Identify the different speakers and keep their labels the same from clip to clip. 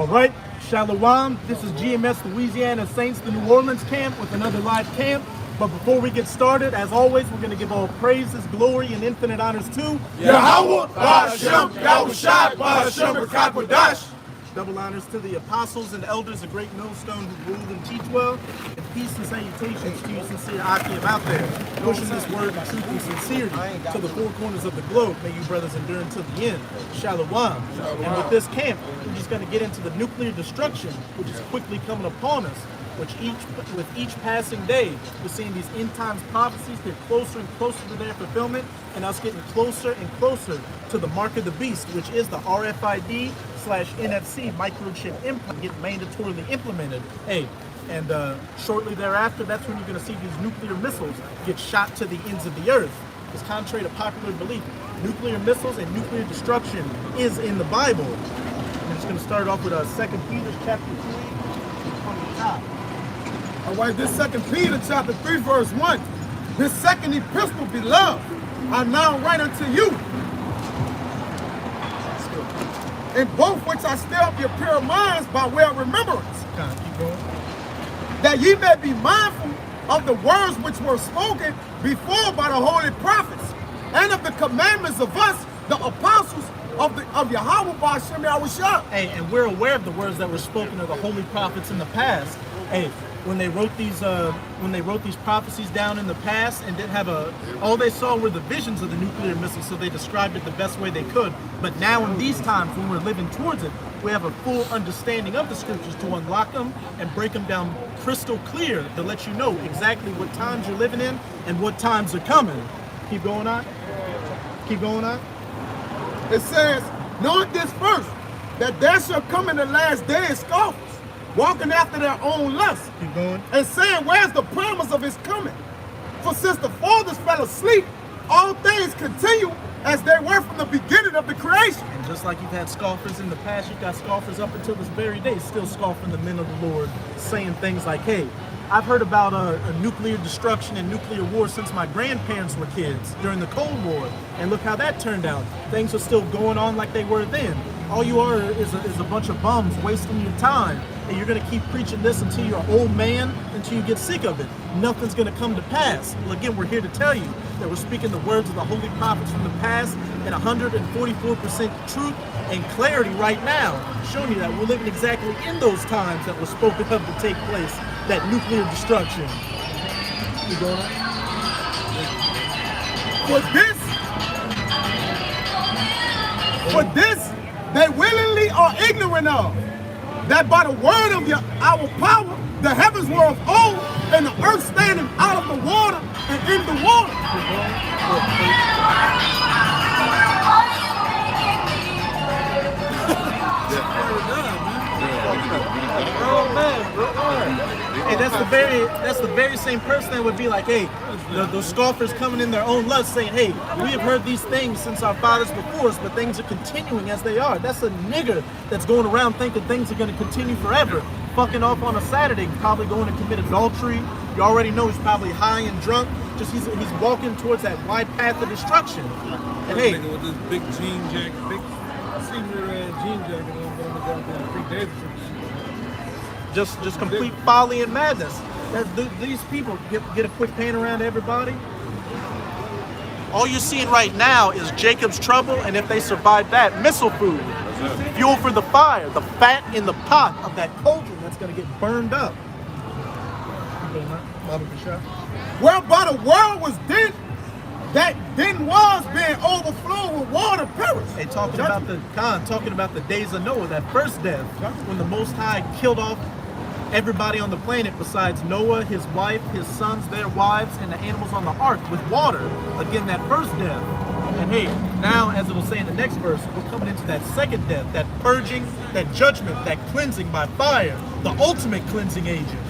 Speaker 1: All right, Shalom. This is GMS Louisiana Saints, the New Orleans camp, with another live camp. But before we get started, as always, we're going to give all praises, glory, and infinite honors to
Speaker 2: Yahweh, Ba'ashem, Yahushai, Ba'ashem, B'Kakwadosh.
Speaker 1: Double honors to the apostles and elders, a great millstone who ruled and teach well. And peace and salutations to you, sincere Akim out there, pushing this word of truth and sincerity to the four corners of the globe. May you brothers endure until the end. Shalom. And with this camp, we're just going to get into the nuclear destruction, which is quickly coming upon us. With each passing day, we're seeing these end times prophecies get closer and closer to their fulfillment, and us getting closer and closer to the mark of the beast, which is the RFID/NFC microchip implant get mandatorily implemented. And shortly thereafter, that's when you're going to see these nuclear missiles get shot to the ends of the earth. Because contrary to popular belief, nuclear missiles and nuclear destruction is in the Bible. I'm just going to start off with 2 Peter chapter 3 on the top.
Speaker 2: All right, this 2 Peter chapter 3, verse 1. This second epistle, beloved, I now write unto you, in both which I stir up your pure minds by way of remembrance,
Speaker 1: Keep going.
Speaker 2: that ye may be mindful of the words which were spoken before by the holy prophets, and of the commandments of us, the apostles of Yahweh Ba'ashem Yahushua.
Speaker 1: And we're aware of the words that were spoken of the holy prophets in the past. When they wrote these prophecies down in the past and didn't have all they saw were the visions of the nuclear missile, so they described it the best way they could. But now in these times when we're living towards it, we have a full understanding of the scriptures to unlock them and break them down crystal clear to let you know exactly what times you're living in and what times are coming. Keep going on. Keep going on.
Speaker 2: It says, knowing this first, that there shall come in the last days scoffers, walking after their own lust,
Speaker 1: Keep going.
Speaker 2: and saying, where's the promise of his coming? For since the fathers fell asleep, all things continue as they were from the beginning of the creation.
Speaker 1: And just like you've had scoffers in the past, you've got scoffers up until this very day, still scoffing the men of the Lord, saying things like, hey, I've heard about a nuclear destruction and nuclear war since my grandparents were kids during the Cold War. And look how that turned out. Things are still going on like they were then. All you are is a bunch of bums wasting your time. And you're going to keep preaching this until you're an old man, until you get sick of it. Nothing's going to come to pass. Well, again, we're here to tell you that we're speaking the words of the holy prophets from the past in 144% truth and clarity right now, showing you that we're living exactly in those times that were spoken of to take place, that nuclear destruction. You going on?
Speaker 2: For this they willingly are ignorant of, that by the word of our power, the heavens were of old, and the earth standing out of the water and in the water.
Speaker 1: Hey, that's the very same person that would be like, hey, those scoffers coming in their own lust saying, hey, we have heard these things since our fathers before us, but things are continuing as they are. That's a nigger that's going around thinking things are going to continue forever, fucking off on a Saturday, probably going to commit adultery. You already know he's probably high and drunk. Just he's walking towards that wide path of destruction. And hey,
Speaker 3: with this big jean jacket, big senior jean jacket on the goddamn 3 days.
Speaker 1: just complete folly and madness. These people get a quick pan around everybody. All you're seeing right now is Jacob's trouble, and if they survive that, missile food, fuel for the fire, the fat in the pot of that cauldron that's going to get burned up.
Speaker 2: Whereby the world was then, that then was being overflowed with water perished.
Speaker 1: Hey, talking about the days of Noah, that first death, when the Most High killed off everybody on the planet besides Noah, his wife, his sons, their wives, and the animals on the ark with water. Again, that first death. And hey, now as it'll say in the next verse, we're coming into that second death, that purging, that judgment, that cleansing by fire, the ultimate cleansing agent.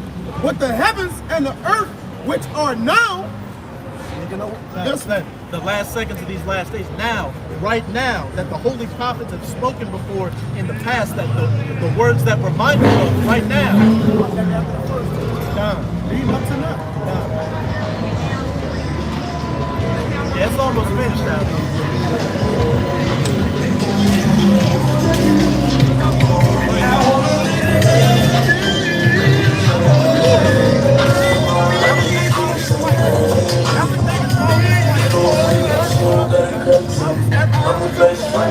Speaker 2: With the heavens and the earth, which are now,
Speaker 1: the last seconds of these last days, now, right now, that the holy prophets have spoken before in the past, that the words that remind us of right now. Yeah, it's almost finished now.
Speaker 3: All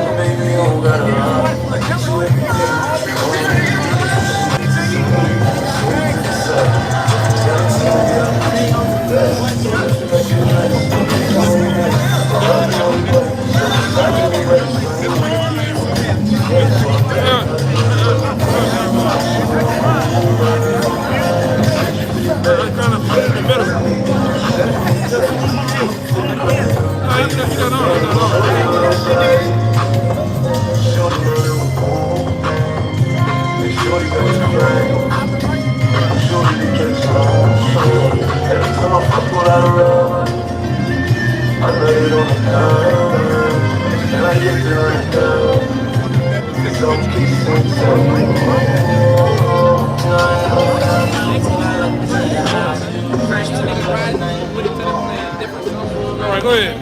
Speaker 3: right, go ahead.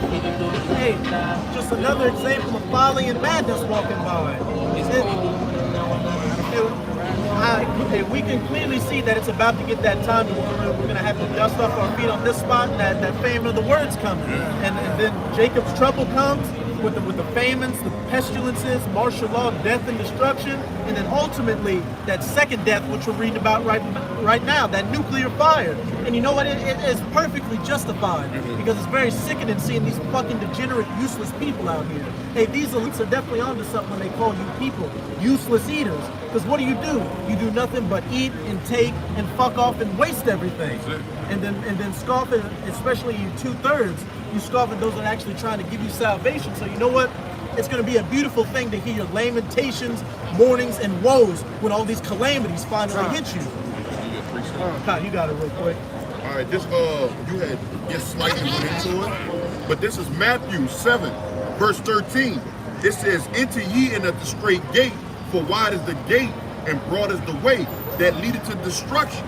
Speaker 1: Hey, just another example of folly and madness walking by. We can clearly see that it's about to get that time where we're going to have to dust off our feet on this spot, and that famine of the words coming. And then Jacob's trouble comes with the famines, the pestilences, martial law, death and destruction, and then ultimately that second death, which we're reading about right now, that nuclear fire. And you know what? It is perfectly justified, because it's very sickening seeing these fucking degenerate, useless people out here. Hey, these elites are definitely onto something when they call you people useless eaters. Because what do? You do nothing but eat and take and fuck off and waste everything. And then scoff at, especially you 2/3, you scoff at those that are actually trying to give you salvation. So you know what? It's going to be a beautiful thing to hear your lamentations, mournings, and woes when all these calamities finally hit you. Kyle, you got it real quick.
Speaker 4: All right, this you had just slightly went into it, but this is Matthew 7, verse 13. It says, "Enter ye in at the straight gate, for wide is the gate and broad is the way that leadeth to destruction."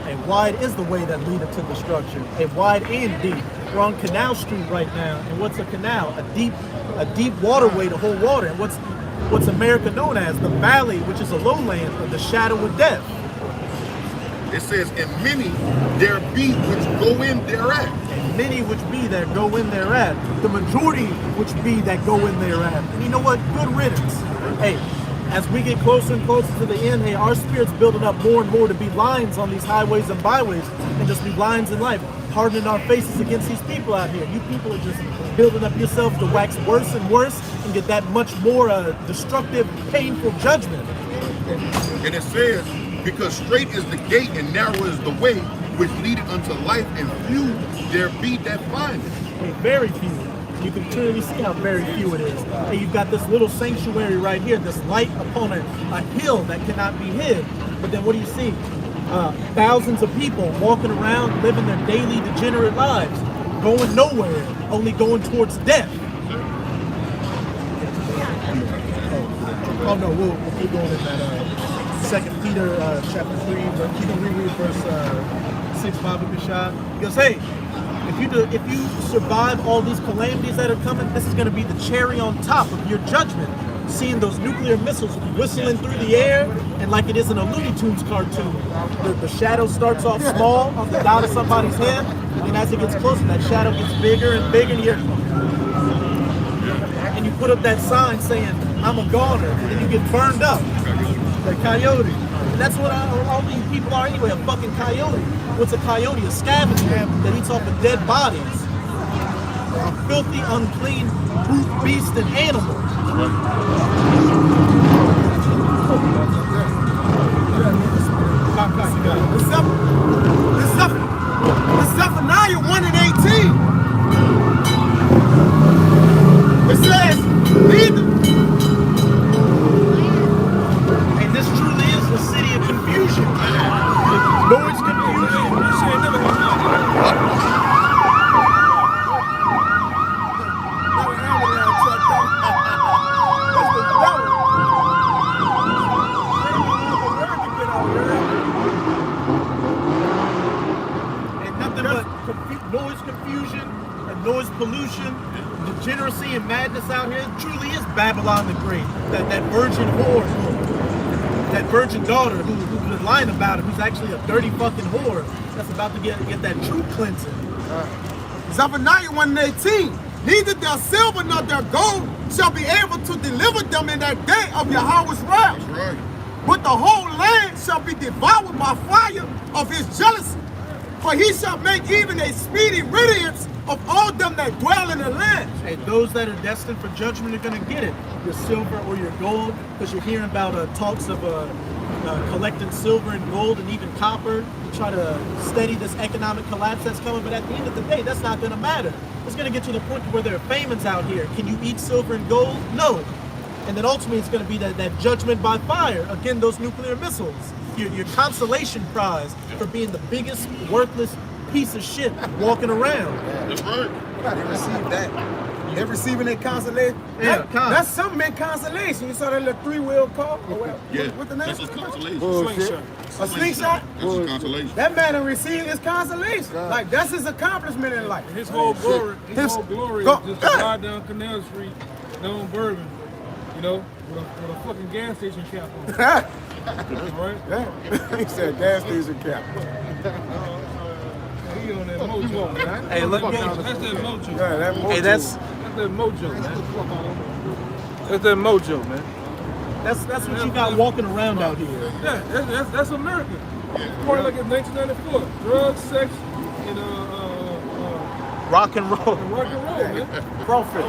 Speaker 1: And wide is the way that leadeth to destruction. And wide and deep. We're on Canal Street right now, and what's a canal? A deep waterway to hold water. And what's America known as? The valley, which is a lowland of the shadow of death.
Speaker 4: It says, "And many there be which go in thereat."
Speaker 1: And many which be that go in thereat. The majority which be that go in thereat. And you know what? Good riddance. Hey, as we get closer and closer to the end, hey, our spirit's building up more and more to be lines on these highways and byways, and just be lines in life, hardening our faces against these people out here. You people are just building up yourselves to wax worse and worse and get that much more destructive, painful judgment.
Speaker 4: And it says, "Because straight is the gate and narrow is the way which leadeth unto life, and few there be that find it."
Speaker 1: Hey, very few. You can clearly see how very few it is. And you've got this little sanctuary right here, this light upon a hill that cannot be hid. But then what do you see? Thousands of people walking around, living their daily degenerate lives, going nowhere, only going towards death. Oh no, we'll keep going in that 2 Peter chapter 3, but you can reread verse 6, Baba Bishad. Because hey, if you survive all these calamities that are coming, this is going to be the cherry on top of your judgment. Seeing those nuclear missiles whistling through the air, and like it is in a Looney Tunes cartoon, the shadow starts off small on the dot of somebody's head, and as it gets closer, that shadow gets bigger and bigger, and you put up that sign saying, "I'm a goner," and then you get burned up. The coyote. And that's what all these people are anyway, a fucking coyote. What's a coyote? A scavenger that eats off of dead bodies. A filthy, unclean brute, beast, and animal.
Speaker 2: The Zephaniah 1 and 18. It says, neither.
Speaker 1: And this truly is the city of confusion. Lord's confusion. And nothing but noise confusion and noise pollution, degeneracy and madness out here. It truly is Babylon the Great. That virgin whore, that virgin daughter who's been lying about it, who's actually a dirty fucking whore that's about to get that truth cleansing.
Speaker 2: Zephaniah 1 and 18. Neither their silver nor their gold shall be able to deliver them in that day of Yahweh's wrath.
Speaker 4: That's right.
Speaker 2: But the whole land shall be devoured by fire of his jealousy. For he shall make even a speedy riddance of all them that dwell in the land.
Speaker 1: Hey, those that are destined for judgment are going to get it. Your silver or your gold, because you're hearing about talks of collecting silver and gold and even copper to try to steady this economic collapse that's coming. But at the end of the day, that's not going to matter. It's going to get to the point where there are famines out here. Can you eat silver and gold? No. And then ultimately it's going to be that judgment by fire. Again, those nuclear missiles. Your consolation prize for being the biggest worthless piece of shit walking around.
Speaker 4: That's right.
Speaker 2: They receive that. They're receiving their consolation.
Speaker 1: Yeah,
Speaker 2: That's something in consolation. You saw that little 3-wheel car? Or whatever.
Speaker 4: Yeah.
Speaker 2: What the name?
Speaker 4: That's his consolation.
Speaker 3: Slingshot.
Speaker 2: A slingshot?
Speaker 4: That's his consolation.
Speaker 2: That man done received his consolation. Like, that's his accomplishment in life.
Speaker 3: His whole glory, his whole glory
Speaker 2: Go-
Speaker 3: is just to ride down Canal Street down Bourbon, you know, with a fucking gas station cap on. Right?
Speaker 2: Yeah. He said gas station cap.
Speaker 3: He on that mojo, man.
Speaker 1: Hey, look,
Speaker 3: That's that mojo.
Speaker 2: Yeah, that
Speaker 1: hey, that's
Speaker 3: that mojo, man. That's that mojo, man.
Speaker 1: what you got walking around out here.
Speaker 3: Yeah, that's America. More like in 1994. Drugs, sex, and
Speaker 1: Rock and roll.
Speaker 3: rock and roll, man.
Speaker 1: Profit.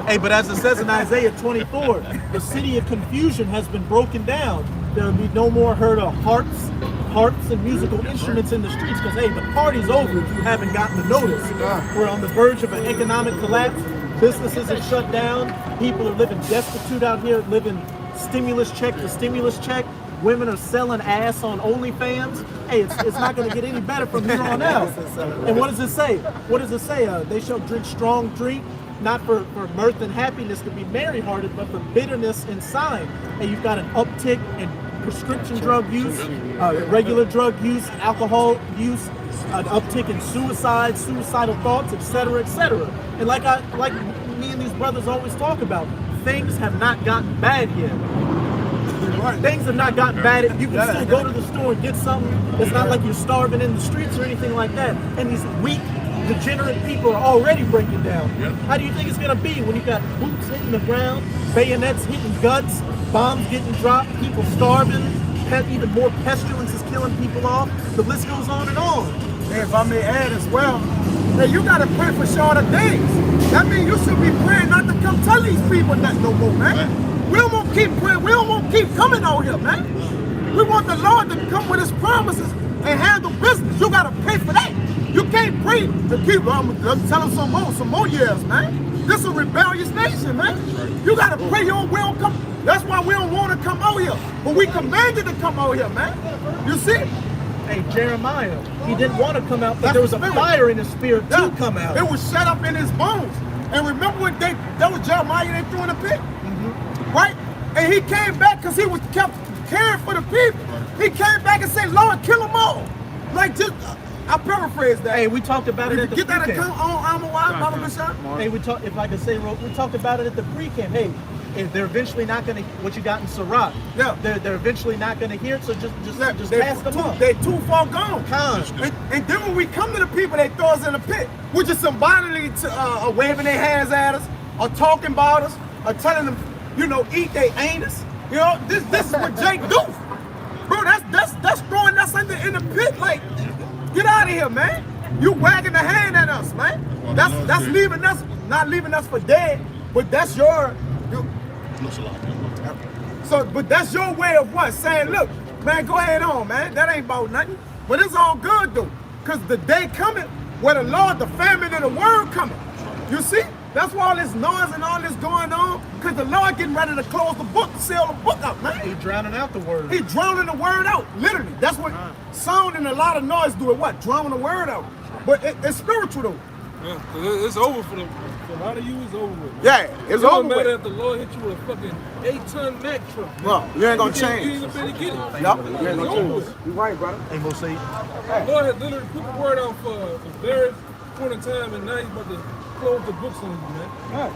Speaker 1: Hey, but as it says in Isaiah 24, the city of confusion has been broken down. There will be no more heard of harps and musical instruments in the streets because, hey, the party's over if you haven't gotten the notice. We're on the verge of an economic collapse. Businesses are shut down. People are living destitute out here, living stimulus check to stimulus check. Women are selling ass on OnlyFans. Hey, it's not going to get any better from here on out. And what does it say? What does it say? They shall drink strong drink, not for mirth and happiness to be merry-hearted, but for bitterness and sighing. And you've got an uptick in prescription drug use, regular drug use, alcohol use, an uptick in suicide, suicidal thoughts, etc., etc. And like me and these brothers always talk about, things have not gotten bad yet. Things have not gotten bad. You can still go to the store and get something. It's not like you're starving in the streets or anything like that. And these weak, degenerate people are already breaking down. How do you think it's going to be when you got boots hitting the ground, bayonets hitting guts, bombs getting dropped, people starving, even more pestilence is killing people off? The list goes on and on.
Speaker 2: Hey, if I may add as well, hey, you gotta pray for shorter days. That means you should be praying not to come tell these people that no more, man. We don't want to keep praying. We don't want to keep coming out here, man. We want the Lord to come with his promises and handle business. You gotta pray for that. You can't pray to keep tell them some more years, man. This is a rebellious nation, man. You gotta pray your will come. That's why we don't want to come out here. But we commanded to come out here, man. You see?
Speaker 1: Hey, Jeremiah, he didn't want to come out, but there was a fire in his spirit to come out.
Speaker 2: It was shut up in his bones. And remember when that was Jeremiah they threw in the pit? Right? And he came back because he was kept caring for the people. He came back and said, Lord, kill them all. Like, just, I paraphrase that.
Speaker 1: Hey, we talked about it at the
Speaker 2: Get that
Speaker 1: pre-camp.
Speaker 2: account on Alma Wild, Baba Bashar?
Speaker 1: Hey, if I could say, we talked about it at the pre-camp. Hey, if they're eventually not going to, what you got in Sirach,
Speaker 2: Yeah.
Speaker 1: they're eventually not going to hear it, so just
Speaker 2: They
Speaker 1: pass them up.
Speaker 2: They too far gone.
Speaker 1: Con.
Speaker 2: And then when we come to the people, they throw us in the pit, which is symbolically waving their hands at us, or talking about us, or telling them, you know, eat their anus. You know, this is what Jake do. Bro, that's throwing us in the pit. Like, get out of here, man. You wagging the hand at us, man. That's leaving us, not leaving us for dead, but that's your. So, but that's your way of what? Saying, look, man, go ahead on, man. That ain't about nothing. But it's all good though, because the day coming where the Lord, the famine of the word coming. You see? That's why all this noise and all this going on, because the Lord getting ready to close the book, seal the book up, man.
Speaker 1: He drowning out the word.
Speaker 2: He drowning the word out, literally. That's what sound and a lot of noise do. It what? Drowning the word out. But it's spiritual though.
Speaker 3: Yeah, 'cause it's over for them. For a lot of you, it's over with.
Speaker 2: Yeah, it's
Speaker 3: It
Speaker 2: over
Speaker 3: don't matter
Speaker 2: with.
Speaker 3: if the Lord hit you with a fucking 8-ton Mack truck. Man.
Speaker 2: Well, you ain't gonna
Speaker 3: You
Speaker 2: change.
Speaker 3: ain't even better get it.
Speaker 2: Yup, you ain't
Speaker 3: It's
Speaker 2: gonna
Speaker 3: over
Speaker 2: change.
Speaker 3: with.
Speaker 2: You right, brother.
Speaker 1: Hey, Mo say,
Speaker 3: The Lord had literally put the word out for a very point in time, and now he's about to close the books on you, man.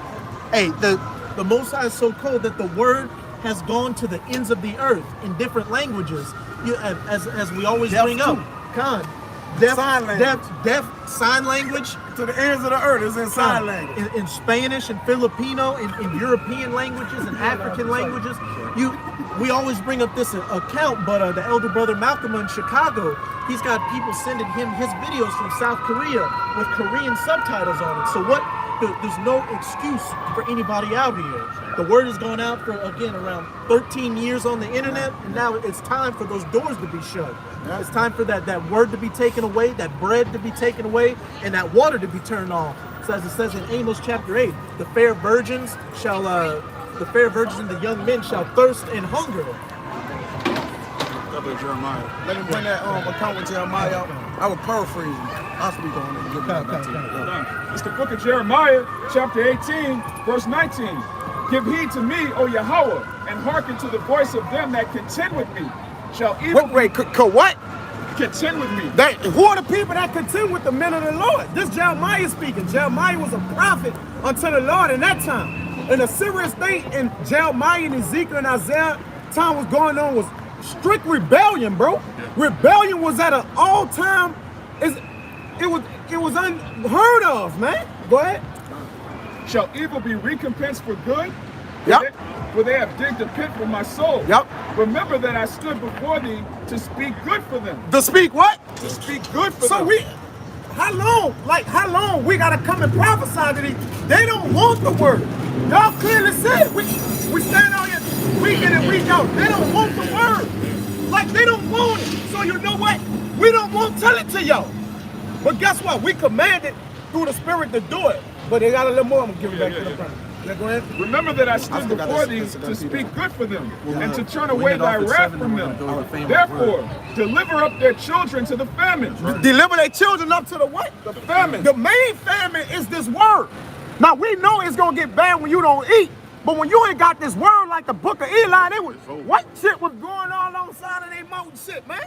Speaker 1: hey, the Most High is so cold that the word has gone to the ends of the earth in different languages. As we always bring up, Khan, deaf,
Speaker 2: Sign language.
Speaker 1: deaf sign language.
Speaker 2: To the ends of the earth, it's in sign language.
Speaker 1: In Spanish and Filipino, in European languages and African languages. We always bring up this account, but the elder brother Malcolm in Chicago, he's got people sending him his videos from South Korea with Korean subtitles on it. So there's no excuse for anybody out here. The word has gone out for, again, around 13 years on the internet, and now it's time for those doors to be shut. It's time for that word to be taken away, that bread to be taken away, and that water to be turned off. So as it says in Amos chapter 8, the fair virgins and the young men shall thirst and hunger.
Speaker 2: Jeremiah. Let me bring that account with Jeremiah up. I will paraphrase him. I'll speak on it and give it back to you.
Speaker 3: It's the book of Jeremiah, chapter 18, verse 19. Give heed to me, O Yahweh, and hearken to the voice of them that contend with me. Shall evil
Speaker 2: What?
Speaker 3: contend with me?
Speaker 2: Who are the people that contend with the men of the Lord? This Jeremiah speaking. Jeremiah was a prophet unto the Lord in that time. And the serious thing in Jeremiah and Ezekiel and Isaiah time was going on was strict rebellion, bro. Rebellion was at an all-time, it was unheard of, man. Go ahead.
Speaker 3: Shall evil be recompensed for good?
Speaker 2: Yep.
Speaker 3: For they have digged a pit for my soul.
Speaker 2: Yep.
Speaker 3: Remember that I stood before thee to speak good for them.
Speaker 2: To speak what?
Speaker 3: To speak good for
Speaker 2: So
Speaker 3: them.
Speaker 2: how long we gotta come and prophesy to these? They don't want the word. Y'all clearly said it. We stand out here week in and week out. They don't want the word. Like they don't want it. So you know what? We don't want to tell it to y'all. But guess what? We commanded through the Spirit to do it. But they got a little more. I'm gonna give it back to the brother. Yeah, go ahead.
Speaker 3: Remember that I stood before thee to speak good for them and to turn away thy wrath from them. Therefore, deliver up their children to the famine.
Speaker 2: Deliver their children up to the what?
Speaker 3: The famine.
Speaker 2: The main famine is this word. Now we know it's gonna get bad when you don't eat, but when you ain't got this word like the book of Eli, what shit was going on the side of their mountain shit, man?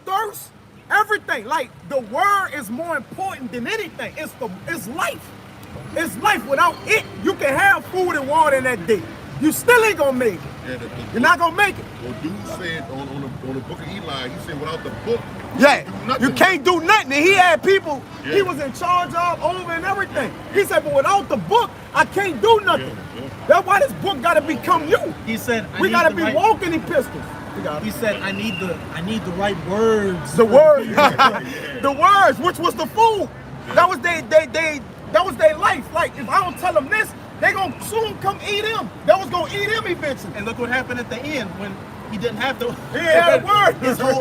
Speaker 2: Thirst, everything. Like the word is more important than anything. It's life. It's life. Without it, you can have food and water in that day. You still ain't gonna make it.
Speaker 4: Yeah,
Speaker 2: You're not gonna make it.
Speaker 4: Well, dude said on the book of Eli, he said without the book,
Speaker 2: You can't do nothing. And he had people he
Speaker 4: Yeah.
Speaker 2: was in charge of over and everything. He said, but without the book, I can't do nothing. That's why this book gotta become you.
Speaker 1: He said,
Speaker 2: We gotta be walking epistles.
Speaker 1: He said, I need the right words.
Speaker 2: The word, the words, which was the food. That was their life. Like if I don't tell them this, they gonna soon come eat him. That was gonna eat him eventually.
Speaker 1: And look what happened at the end when he didn't have the
Speaker 2: word.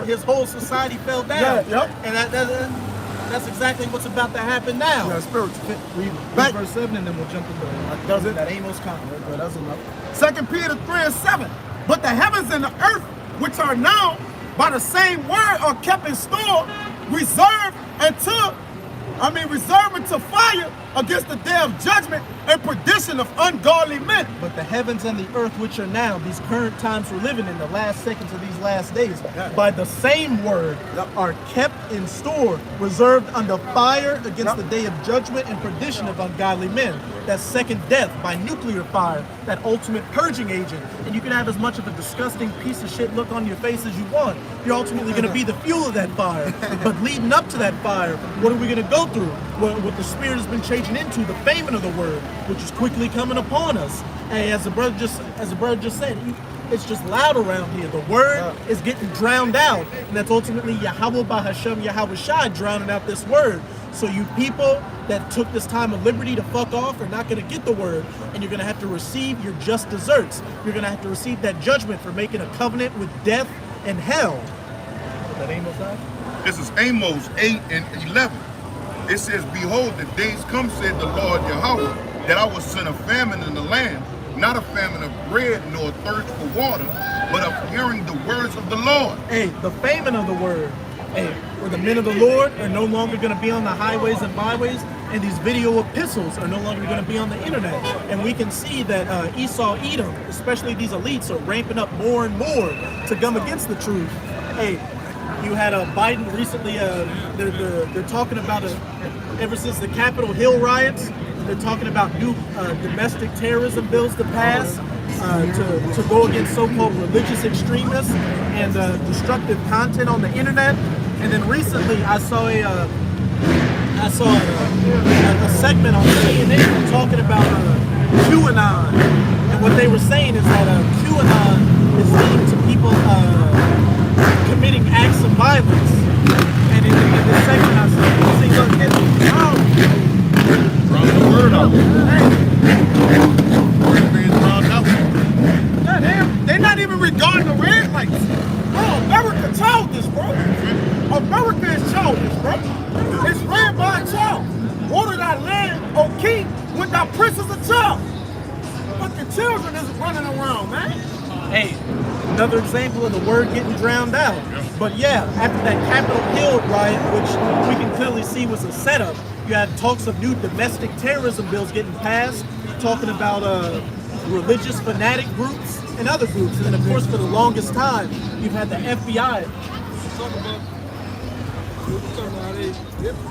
Speaker 1: His whole society fell down.
Speaker 2: Yeah, yep.
Speaker 1: And that's exactly what's about to happen now.
Speaker 2: Yeah, spiritual.
Speaker 1: Read
Speaker 2: Back-
Speaker 1: verse 7 and then we'll jump into
Speaker 2: Does it?
Speaker 1: that Amos comment. But that's enough.
Speaker 2: 2 Peter 3:7. But the heavens and the earth, which are now by the same word, are kept in store, reserved unto fire against the day of judgment and perdition of ungodly men.
Speaker 1: But the heavens and the earth, which are now, these current times we're living in, the last seconds of these last days, by the same word, are kept in store, reserved under fire against the day of judgment and perdition of ungodly men. That second death by nuclear fire, that ultimate purging agent. And you can have as much of a disgusting piece of shit look on your face as you want. You're ultimately going to be the fuel of that fire. But leading up to that fire, what are we going to go through? What the Spirit has been changing into, the famine of the word, which is quickly coming upon us. And as the brother just said, it's just loud around here. The word is getting drowned out. And that's ultimately Yahweh Bahashem Yahweh Shai drowning out this word. So you people that took this time of liberty to fuck off are not going to get the word, and you're going to have to receive your just deserts. You're going to have to receive that judgment for making a covenant with death and hell. Is that Amos 9?
Speaker 4: this is Amos 8 and 11. It says, behold, the days come, said the Lord Yahweh, that I will send a famine in the land, not a famine of bread nor thirst for water, but of hearing the words of the Lord.
Speaker 1: Hey, the famine of the word. Hey, where the men of the Lord are no longer going to be on the highways and byways, and these video epistles are no longer going to be on the internet. And we can see that Esau, Edom, especially these elites, are ramping up more and more to come against the truth. Hey, you had Biden recently, they're talking about, ever since the Capitol Hill riots, they're talking about new domestic terrorism bills to pass to go against so-called religious extremists and destructive content on the internet. And then recently, I saw a segment on CNN talking about QAnon, and what they were saying is that QAnon is leading to people committing acts of violence. And in this segment, I said, "See, look,
Speaker 4: Drown the word out. Word being drowned out.
Speaker 2: They're not even regarding the red lights. Bro, America told this, bro. America is told this, bro. It's ran by a child. Water thy land, O king, with thy princes a child. Fucking children is running around, man.
Speaker 1: Hey, another example of the word getting drowned out. But yeah, after that Capitol Hill riot, which we can clearly see was a setup, you had talks of new domestic terrorism bills getting passed, talking about religious fanatic groups and other groups. And then, of course, for the longest time, you've had the FBI.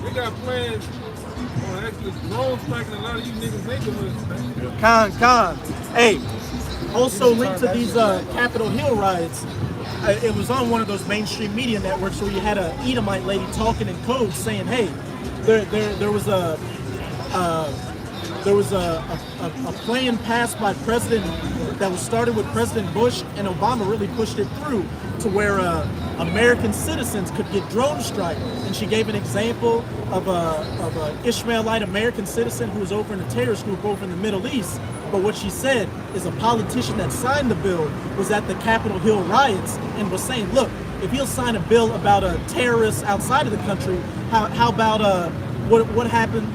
Speaker 5: They got plans on actually drone striking a lot of you niggas neighborhoods, man.
Speaker 1: Con. Hey, also linked to these Capitol Hill riots, it was on one of those mainstream media networks where you had a Edomite lady talking in code saying, hey, there was a plan passed by President that was started with President Bush, and Obama really pushed it through to where American citizens could get drone strike. And she gave an example of a Ishmaelite American citizen who was over in a terrorist group over in the Middle East. But what she said is a politician that signed the bill was at the Capitol Hill riots and was saying, look, if he'll sign a bill about terrorists outside of the country, how about what happened?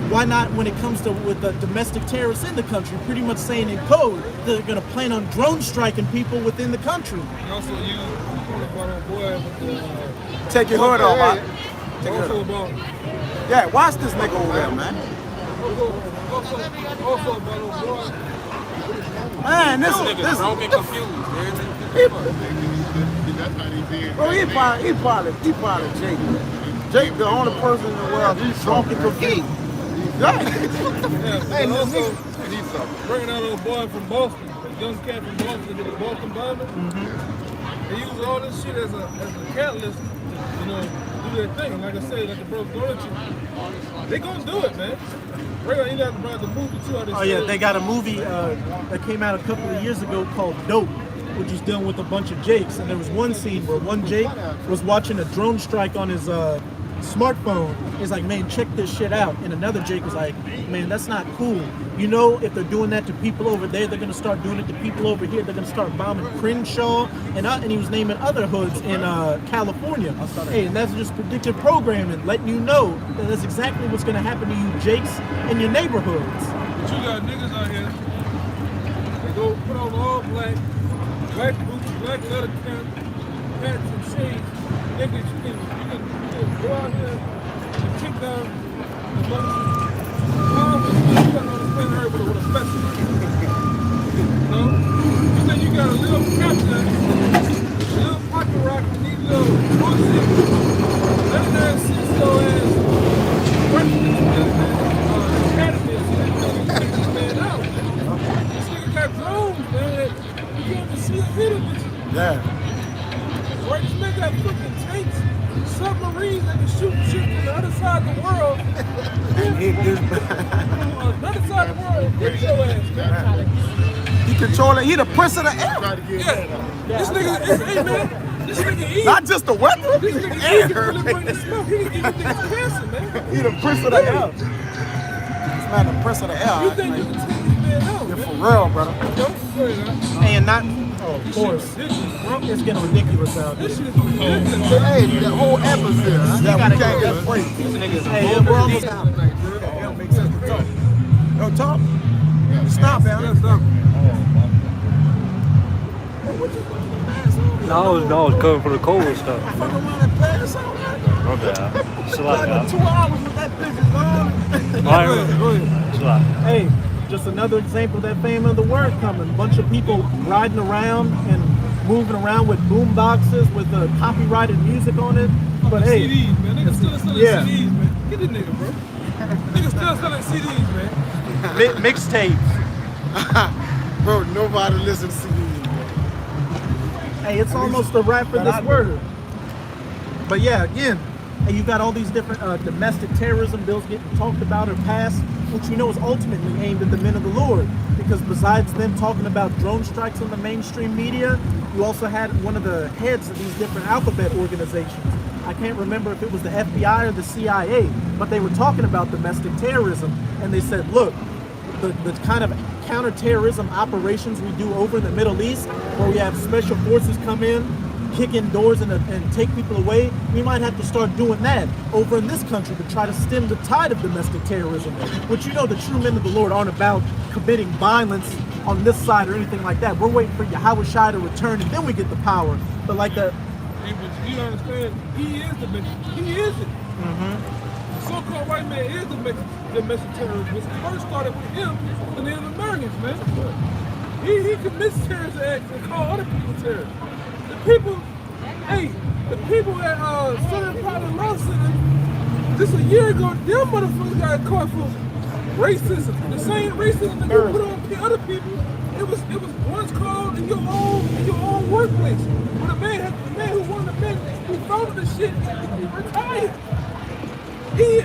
Speaker 1: Why not when it comes to with the domestic terrorists in the country? Pretty much saying in code they're going to plan on drone striking people within the country.
Speaker 5: And also, you about our boy with the.
Speaker 2: Take your hood off, man.
Speaker 5: Also about.
Speaker 2: Yeah, watch this nigga over there, man.
Speaker 5: Also about our boy.
Speaker 2: Man, this
Speaker 5: Don't get confused,
Speaker 4: That's how they did.
Speaker 2: bro, he probably Jake. Jake, the only person in the world who's drunk and confused.
Speaker 5: Yeah, hey, also bringing out a little boy from Boston, a young cat from Boston, with the Boston Bombing. They use all this shit as a catalyst to, do their thing. And like I said, like the bro's going to, they gonna do it, man. Right now, you got to bring the movie too.
Speaker 1: Oh yeah, they got a movie that came out a couple of years ago called Dope, which is dealing with a bunch of Jakes. And there was one scene where one Jake was watching a drone strike on his smartphone. He's like, man, check this shit out. And another Jake was like, man, that's not cool. You know, if they're doing that to people over there, they're gonna start doing it to people over here. They're gonna start bombing Crenshaw, and he was naming other hoods in California. Hey, and that's just predictive programming, letting you know that that's exactly what's gonna happen to you Jakes in your neighborhoods.
Speaker 5: But you got niggas out here, they go put on all black boots, black leather pants and shades. Niggas, you can go out here and kick down the bunch. You got to understand her with a specimen. You think you got a little captain, a little pocket rock, and these little bullshit, legendary CISO ass, academy and shit, you take this man out, man. This nigga got drones, man. You can't even see a hit of it.
Speaker 2: Yeah.
Speaker 5: Right, this nigga got fucking tanks, submarines that can shoot shit from the other side of the world.
Speaker 2: And hit this.
Speaker 5: Another side of the world, hit your ass, man.
Speaker 2: He controlling. He the prince of the air.
Speaker 5: Yeah. This nigga, hey man, this nigga eat.
Speaker 2: Not just the weather.
Speaker 5: This nigga eat can really bring the smoke. He can give you niggas cancer, man.
Speaker 2: He the prince of the air. This man the prince of the air.
Speaker 5: You think you can take this man out,
Speaker 2: You're
Speaker 5: man?
Speaker 2: for real, brother.
Speaker 5: Don't say that.
Speaker 1: And not, of course,
Speaker 5: This shit is bro.
Speaker 1: it's getting ridiculous out
Speaker 5: This
Speaker 1: there.
Speaker 5: shit is ridiculous.
Speaker 2: Hey, the whole atmosphere. Yeah, we can't get free.
Speaker 1: Hey, we're almost out.
Speaker 2: It don't make sense to talk. Yo, talk. Stop, man.
Speaker 5: That's up.
Speaker 6: No, I was coming for the cold stuff.
Speaker 2: Fuck around and pass out.
Speaker 6: My bad. Chill out,
Speaker 2: Like 2 hours with that bitch on.
Speaker 6: y'all.
Speaker 5: Go ahead.
Speaker 6: Chill out.
Speaker 1: Hey, just another example of that fame of the word coming. A bunch of people riding around and moving around with boom boxes with copyrighted music on it. But hey,
Speaker 5: CDs, man. Niggas still selling
Speaker 1: Yeah.
Speaker 5: CDs, man. Get this nigga, bro. Niggas still selling CDs, man.
Speaker 1: mixtapes.
Speaker 2: Bro, nobody listens to CDs.
Speaker 1: Hey, it's almost a wrap for this word. But yeah, again, and you've got all these different domestic terrorism bills getting talked about or passed, which we know is ultimately aimed at the men of the Lord. Because besides them talking about drone strikes on the mainstream media, you also had one of the heads of these different alphabet organizations. I can't remember if it was the FBI or the CIA, but they were talking about domestic terrorism, and they said, look, the kind of counterterrorism operations we do over in the Middle East, where we have special forces come in, kick in doors and take people away, we might have to start doing that over in this country to try to stem the tide of domestic terrorism. Which, you know, the true men of the Lord aren't about committing violence on this side or anything like that. We're waiting for Yahweh Shai to return and then we get the power. But like the...
Speaker 5: Hey, but you understand, he is the Mexican. He is it. The so-called white man is the Mexican terrorist. It first started with him, the Native Americans, man. He commits terrorist acts and call other people terrorists. The people, hey, the people at Southern Poverty Law Center, just a year ago, them motherfuckers got caught for racism. The same racism that you put on other people. It was once called in your own workplace. When the man who won the men who founded the shit, he retired.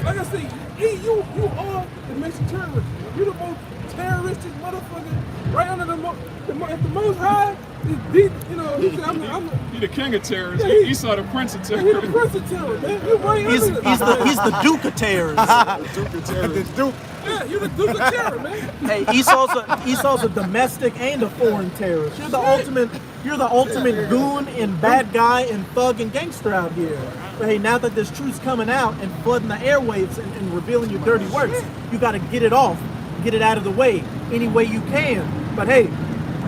Speaker 5: Like I say, you are the Mexican terrorist. You the most terroristic motherfucker right under the most high. You know, he said,
Speaker 3: He the king of terrorists.
Speaker 5: Yeah,
Speaker 3: Esau the prince of
Speaker 5: He
Speaker 3: terrorists.
Speaker 5: the prince of terror, man. You right
Speaker 1: He's the Duke of terrorists.
Speaker 2: The Duke.
Speaker 5: Yeah, you the Duke of terror, man.
Speaker 1: Hey, Esau's a domestic and a foreign terrorist. You're the ultimate goon and bad guy and thug and gangster out here. But hey, now that this truth's coming out and flooding the airwaves and revealing your dirty works, you got to get it off, get it out of the way any way you can. But hey,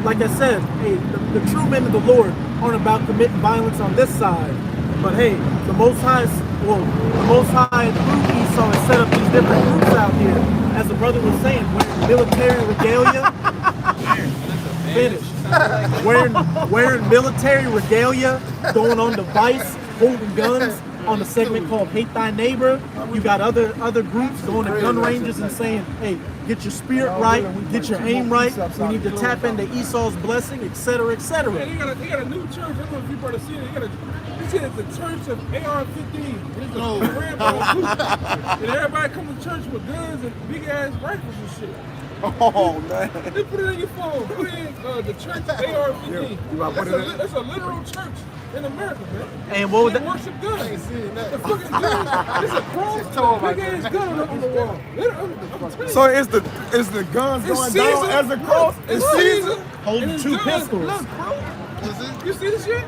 Speaker 1: like I said, hey, the true men of the Lord aren't about committing violence on this side. But hey, the Most High through Esau has set up these different groups out here. As the brother was saying, wearing military regalia. Finished. Wearing military regalia, going on device, holding guns on a segment called Hate Thy Neighbor. You got other groups going to gun ranges and saying, hey, get your spirit right, get your aim right. We need to tap into Esau's blessing, etc., etc.
Speaker 5: Yeah, they got a new church. I don't know if you better see it. They said it's the Church of AR-15. It's a red ball group. And everybody come to church with guns and big ass rifles and shit.
Speaker 2: Oh, man.
Speaker 5: They put it in your phone. Put it in the Church of AR-15. That's a literal church in America, man.
Speaker 1: And what would
Speaker 5: They
Speaker 1: that?
Speaker 5: worship guns. The fucking gun. It's a cross. Big ass gun on the wall. I'm telling you.
Speaker 2: So is the guns
Speaker 5: It's
Speaker 2: going down
Speaker 5: Caesar.
Speaker 2: as a cross?
Speaker 5: It's
Speaker 2: It's
Speaker 5: Caesar.
Speaker 2: Caesar.
Speaker 1: Holding
Speaker 5: And it's
Speaker 1: two
Speaker 5: guns.
Speaker 1: pistols.
Speaker 5: Look, bro. You see this shit?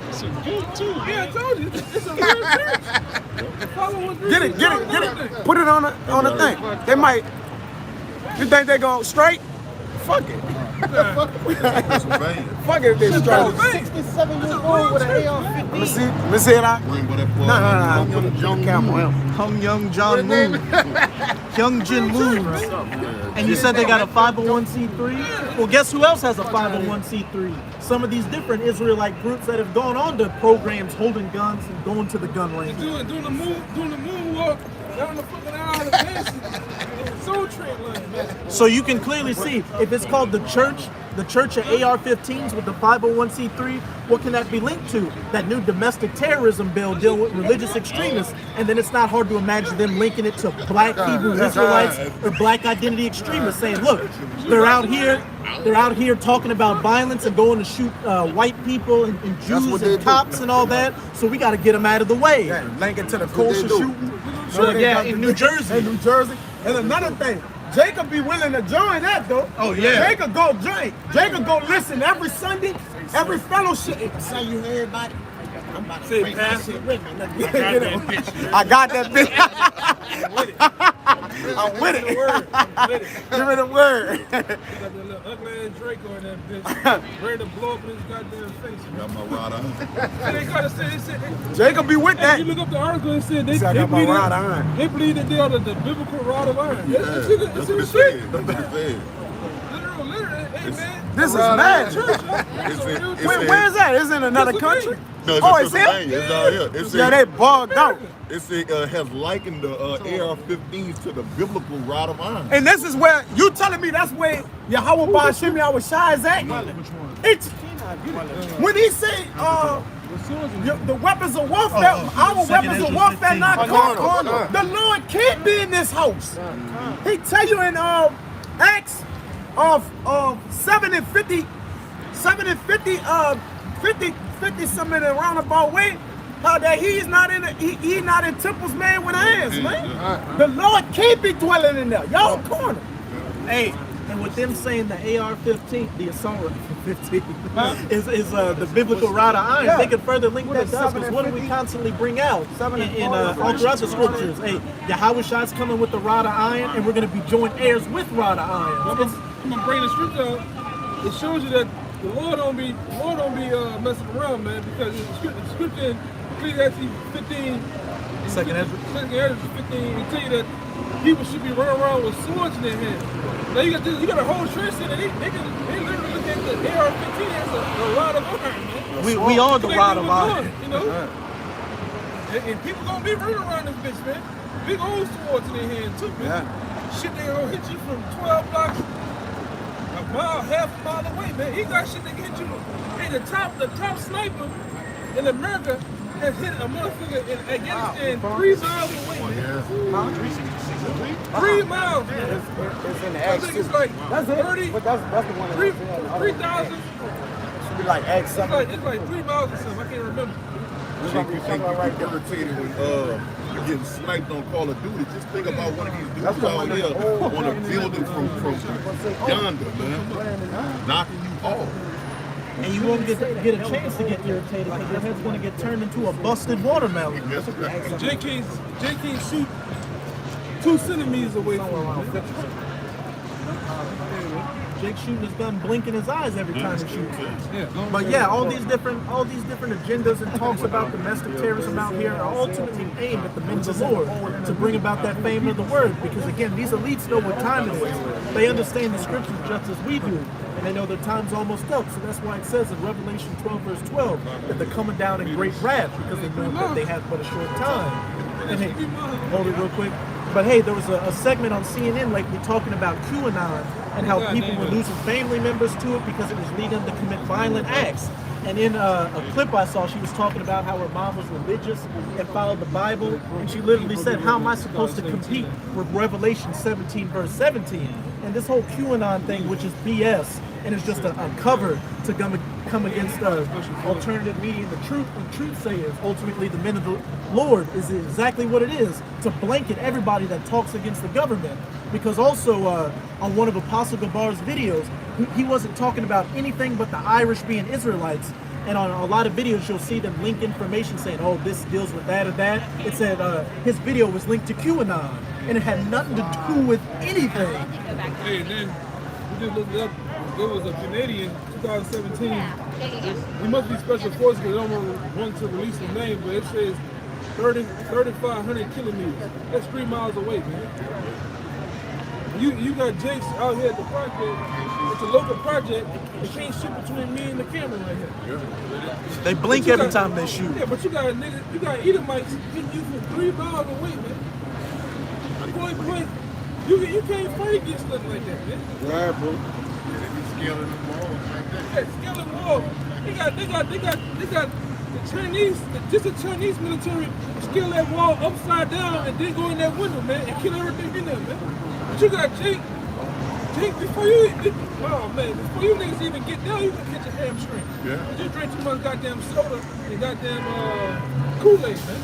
Speaker 3: It's a good too.
Speaker 5: Yeah, I told you. It's a real church. Follow one
Speaker 2: Get it. Put it on the thing. They might. You think they go straight? Fuck it.
Speaker 4: Pennsylvania.
Speaker 2: Fuck it if they straight.
Speaker 1: 67 years old with an AR-15.
Speaker 2: Let me see it out.
Speaker 4: Bring what that
Speaker 2: No.
Speaker 4: Put
Speaker 2: Put the camera on.
Speaker 1: Hung Young John Moon. Young Jin Moon. And you said they got a 501c3? Well, guess who else has a 501c3? Some of these different Israelite groups that have gone on to programs holding guns and going to the gun range.
Speaker 5: Doing the moonwalk down the fucking aisle of dancing. Soul Train line, man.
Speaker 1: So you can clearly see, if it's called the Church of AR-15s with the 501c3, what can that be linked to? That new domestic terrorism bill dealing with religious extremists. And then it's not hard to imagine them linking it to black Hebrew Israelites or black identity extremists, saying, look, they're out here talking about violence and going to shoot white people and Jews
Speaker 2: what they
Speaker 1: and
Speaker 2: do.
Speaker 1: cops and all that. So we got to get them out of the way.
Speaker 2: Link it to the kosher
Speaker 4: do.
Speaker 2: shooting.
Speaker 1: Sure, yeah, in New Jersey.
Speaker 2: In New Jersey. And another thing, Jacob be willing to join that though.
Speaker 1: Oh, yeah.
Speaker 2: Jacob go join. Jacob go listen every Sunday, every fellowship. So you heard everybody. I'm about to
Speaker 5: Say,
Speaker 2: break that
Speaker 5: Pastor,
Speaker 2: shit with me.
Speaker 5: I got
Speaker 2: I got
Speaker 5: that bitch.
Speaker 2: that bitch. I'm with it. Give me the word.
Speaker 5: Got that little ugly ass Draco in that bitch. Ready to blow up in his goddamn face.
Speaker 4: Got my rod on.
Speaker 5: And they gotta say, they said,
Speaker 2: Jacob be with
Speaker 5: hey,
Speaker 2: that.
Speaker 5: you look up the article and said they,
Speaker 2: He said, I
Speaker 5: they
Speaker 2: got my
Speaker 5: believe
Speaker 2: rod
Speaker 5: that,
Speaker 2: iron.
Speaker 5: they believe that they are the biblical rod of iron.
Speaker 4: Yeah,
Speaker 5: That's
Speaker 4: that's
Speaker 5: what
Speaker 4: what
Speaker 5: it
Speaker 4: it
Speaker 5: said.
Speaker 4: said. That's what it said.
Speaker 5: Literally, hey man.
Speaker 2: This is mad. Where is that? Is it in another country?
Speaker 4: No, it's
Speaker 2: Oh,
Speaker 4: in
Speaker 2: it's here?
Speaker 4: Pennsylvania. It's out here. It's
Speaker 2: Yeah, they bugged out.
Speaker 4: It has likened the AR-15s to the biblical rod of iron.
Speaker 2: And this is where you telling me that's where Yahweh Ba'Shem Yahweh Shai is at? It's when he say
Speaker 5: with swords and
Speaker 2: The weapons of warfare, our
Speaker 1: Second
Speaker 2: weapons of
Speaker 1: Ezra
Speaker 2: warfare
Speaker 1: 15.
Speaker 2: not
Speaker 4: Carnal.
Speaker 2: carnal. The Lord can't be in this house. He tell you in Acts of 7 and 50, 50 something around about way, how that he's not in temples made with hands, man. The Lord can't be dwelling in there. Y'all corner.
Speaker 1: Hey, and with them saying the AR-15, the assault rifle 15, is the biblical rod of iron,
Speaker 2: Yeah.
Speaker 1: they could further link
Speaker 2: What
Speaker 1: that
Speaker 2: is
Speaker 1: to us,
Speaker 2: 7
Speaker 1: because
Speaker 2: and
Speaker 1: what do we
Speaker 2: 50?
Speaker 1: constantly bring out
Speaker 2: 7 and
Speaker 1: in
Speaker 2: 40,
Speaker 1: all throughout the scriptures? Hey, Yahushua coming with the rod of iron, and we're going to be joint heirs with rod of iron.
Speaker 5: I'm gonna bring the scripture out. It shows you that the Lord don't be messing around, man, because the scripture in Ecclesiastes 15,
Speaker 1: Second Ezra.
Speaker 5: 15, it tell you that people should be running around with swords in their hands. Now you got a whole church in it. They literally look at the AR-15 as a rod of iron, man.
Speaker 1: We are the
Speaker 5: They
Speaker 1: rod
Speaker 5: know
Speaker 1: of
Speaker 5: what's
Speaker 1: iron.
Speaker 5: going, you know. And people gonna be running around this bitch, man. Big old swords in their hand too, man. Shit, they gonna hit you from 12 blocks, a mile, half a mile away, man. He got shit that can hit you. Hey, the top sniper in America has hit a motherfucker in Afghanistan 3 miles away, man. 3 miles, man.
Speaker 2: It's in the
Speaker 5: I
Speaker 2: Acts
Speaker 5: think
Speaker 2: 2.
Speaker 5: it's like
Speaker 2: That's it.
Speaker 5: 30,
Speaker 2: But that's the one.
Speaker 5: 3,000.
Speaker 2: Should be like Acts 7.
Speaker 5: It's like 3 miles or something. I can't remember.
Speaker 4: You think you get irritated when you're getting sniped on Call of Duty? Just think about one of these dudes out here on a building from yonder, man, knocking you off.
Speaker 1: And you won't get a chance to get irritated, because your head's going to get turned into a busted watermelon.
Speaker 4: That's right.
Speaker 5: Jay can't shoot 2 centimeters away from him.
Speaker 1: Jake shooting his gun, blinking his eyes every time he shoots.
Speaker 5: Yeah.
Speaker 1: But yeah, all these different agendas and talks about domestic terrorism out here are ultimately aimed at the men of the Lord to bring about that fame of the word. Because again, these elites know what time it is. They understand the scriptures just as we do, and they know their time's almost up. So that's why it says in Revelation 12 verse 12 that they're coming down in great wrath, because they know that they have but a short time. And hey, hold it real quick. But hey, there was a segment on CNN lately talking about QAnon and how people were losing family members to it because it was leading them to commit violent acts. And in a clip I saw, she was talking about how her mom was religious and followed the Bible. And she literally said, how am I supposed to compete with Revelation 17 verse 17? And this whole QAnon thing, which is BS, and it's just a cover to come against alternative media and the truth. And truth sayers, ultimately the men of the Lord, is exactly what it is, to blanket everybody that talks against the government. Because also on one of Apostle Gabar's videos, he wasn't talking about anything but the Irish being Israelites. And on a lot of videos, you'll see them link information saying, oh, this deals with that or that. It said his video was linked to QAnon, and it had nothing to do with anything.
Speaker 5: Hey, and then we just looked it up. There was a Canadian 2017. He must be special forces because I don't want to release his name, but it says 3,500 kilometers. That's 3 miles away, man. You got Jakes out here at the project. It's a local project. They can't shoot between me and the camera right here.
Speaker 1: They blink every time they shoot.
Speaker 5: Yeah, but you got Edomites hitting you from 3 miles away, man. Point blank. You can't fight against nothing like that, man.
Speaker 2: Right, bro.
Speaker 4: Scaling them all like that.
Speaker 5: Yeah, scaling wall. They got the Chinese, just the Chinese military scale that wall upside down and then go in that window, man, and kill everything in there, man. But you got Jake, before you niggas even get down, you can catch a hamstring.
Speaker 4: Yeah.
Speaker 5: You drink too much goddamn soda and goddamn Kool-Aid, man.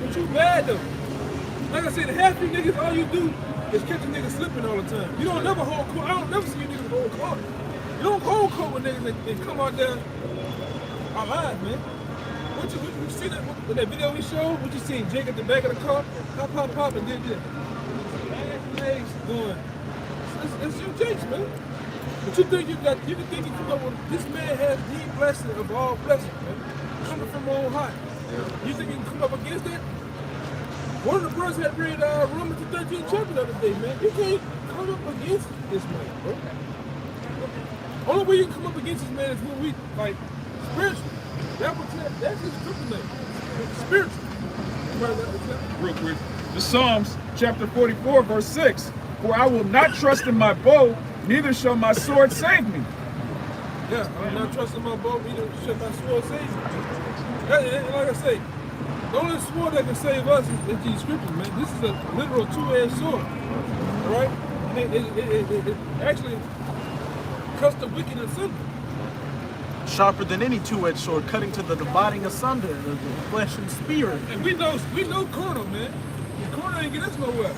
Speaker 5: But you bad though. Like I said, half you niggas, all you do is catch a nigga slipping all the time. You don't never hold court. I don't never see you niggas hold court. You don't hold court with niggas that come out there alive, man. What you see that with that video we showed? What you seen? Jake at the back of the car, pop, and did this. Legs going. That's your Jakes, man. But you think you come up with this man has the blessing of all blessings, man. Coming from on high. You think you can come up against that? One of the brothers had read Romans the 13th chapter the other day, man. You can't come up against this man, bro. Only way you can come up against this man is when we, like, spiritual. That's his kryptonite. Spiritual.
Speaker 4: Real quick.
Speaker 3: The Psalms chapter 44 verse 6. For I will not trust in my bow, neither shall my sword save me.
Speaker 5: Yeah, I'm not trusting my boat. Either should my sword save me. And like I say, the only sword that can save us is these scriptures, man. This is a literal two-edged sword, all right? And it actually cuts the wicked asunder.
Speaker 1: Sharper than any two-edged sword, cutting to the dividing asunder, the flesh and spirit.
Speaker 5: And we know carnal, man. Carnal ain't get us nowhere.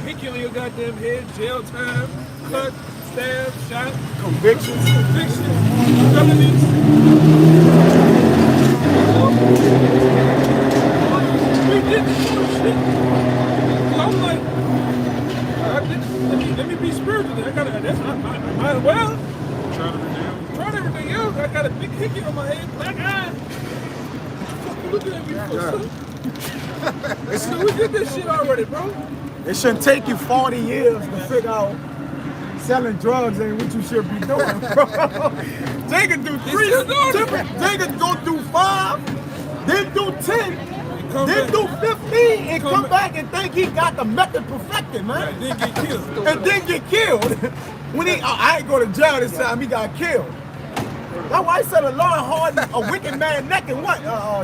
Speaker 5: He killing your goddamn head, jail time, cut, stab, shot,
Speaker 2: Convictions.
Speaker 5: felonies. We did this sort of shit. So I'm like, let me be spiritual. I might as well. Trying everything else. I got a big hickey on my head, black eye. What you looking at me for, son? So we did this shit already, bro.
Speaker 2: It shouldn't take you 40 years to figure out selling drugs ain't what you should be doing, bro. They can do 3, they can go through 5, then do 10, then do 15, and come back and think he got the method perfected, man.
Speaker 5: And then get killed.
Speaker 2: And then get killed. When I ain't go to jail this time, he got killed. That's why I said a Lord hardened a wicked man neck and what?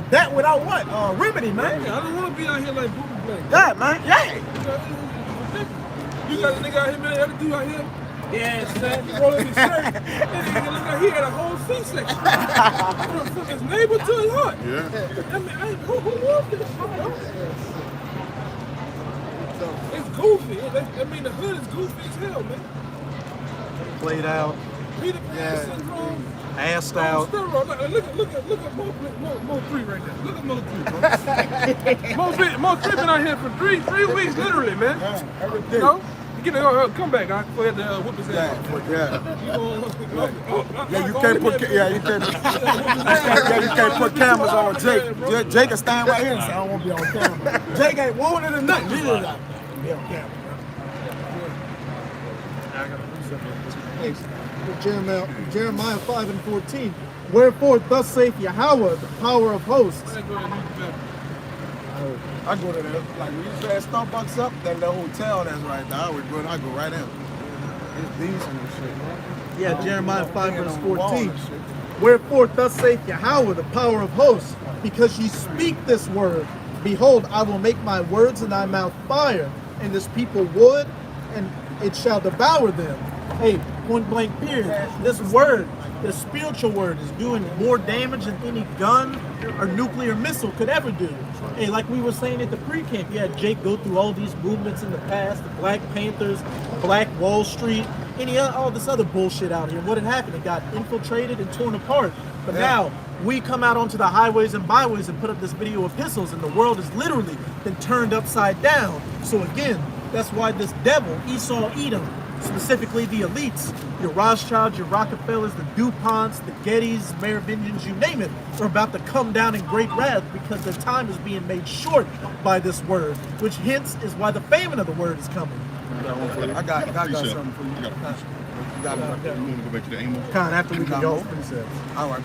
Speaker 2: That without what? Remedy, man.
Speaker 5: I don't want to be out here like Booby Blake.
Speaker 2: Yeah, man. Yeah.
Speaker 5: You got a nigga out here, man, that dude out here. Yeah, son, rolling his shirt. That nigga look like he had a whole C-section. From his neighbor to his heart.
Speaker 4: Yeah.
Speaker 5: I mean, who wants this, bro? It's goofy. I mean, the hood is goofy as hell, man.
Speaker 1: Played out,
Speaker 5: Peter Pan syndrome.
Speaker 1: assed out.
Speaker 5: Look at Mo 3 right there. Look at Mo 3, bro. Mo 3 been out here for three weeks, literally, man. You know? Come back, I go ahead and whoop his ass.
Speaker 2: You can't put put cameras on Jake. Jake can stand right here and say, I don't want to be on camera. Jake ain't wanted or nothing. He was like, be on camera.
Speaker 1: Jeremiah 5:14. Wherefore thus saith Yahweh, the power of hosts.
Speaker 2: I go to that, like when you said Starbucks up, that little hotel that's right there, I go right in. It's decent and shit, man.
Speaker 1: Yeah, Jeremiah 5:14. Wherefore thus saith Yahweh, the power of hosts, because ye speak this word, behold, I will make my words in thy mouth fire, and this people wood, and it shall devour them. Hey, point blank period. This word, this spiritual word, is doing more damage than any gun or nuclear missile could ever do. Hey, like we were saying at the pre-camp, you had Jake go through all these movements in the past, the Black Panthers, Black Wall Street, all this other bullshit out here. What had happened? It got infiltrated and torn apart. But now, we come out onto the highways and byways and put up this video epistles, and the world has literally been turned upside down. So again, that's why this devil, Esau Edom, specifically the elites, your Rothschilds, your Rockefellers, the DuPonts, the Gettys, Merovingians, you name it, are about to come down in great wrath because their time is being made short by this word, which hence is why the famine of the word is coming.
Speaker 2: I got something for you.
Speaker 4: You want to go back to the Amos?
Speaker 1: Kind of after we can go.
Speaker 2: All right.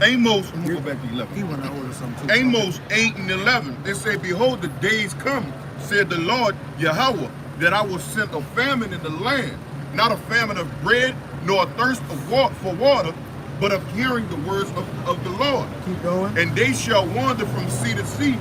Speaker 4: Amos, I'm going to go back to 11.
Speaker 2: He want to order something too.
Speaker 4: Amos 8 and 11. It say, behold, the days come, said the Lord Yahweh, that I will send a famine in the land, not a famine of bread, nor a thirst for water, but of hearing the words of the Lord.
Speaker 1: Keep going.
Speaker 4: And they shall wander from sea to sea,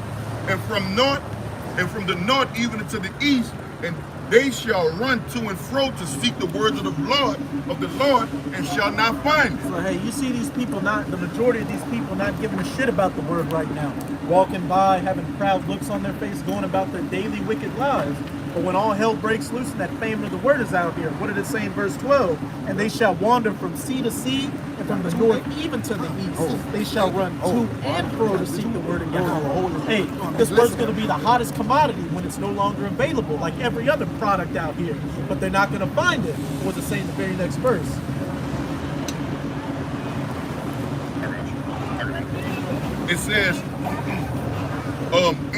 Speaker 4: and from the north even into the east, and they shall run to and fro to seek the words of the Lord, and shall not find it.
Speaker 1: So hey, you see these people the majority of these people not giving a shit about the word right now. Walking by, having proud looks on their face, going about their daily wicked lives. But when all hell breaks loose and that famine of the word is out here, what did it say in verse 12? And they shall wander from sea to sea, and from the north even to the east. They shall run to and fro to seek the word of Yahweh. Hey, this word's going to be the hottest commodity when it's no longer available, like every other product out here. But they're not going to find it. What does it say in the very next verse?
Speaker 4: It says,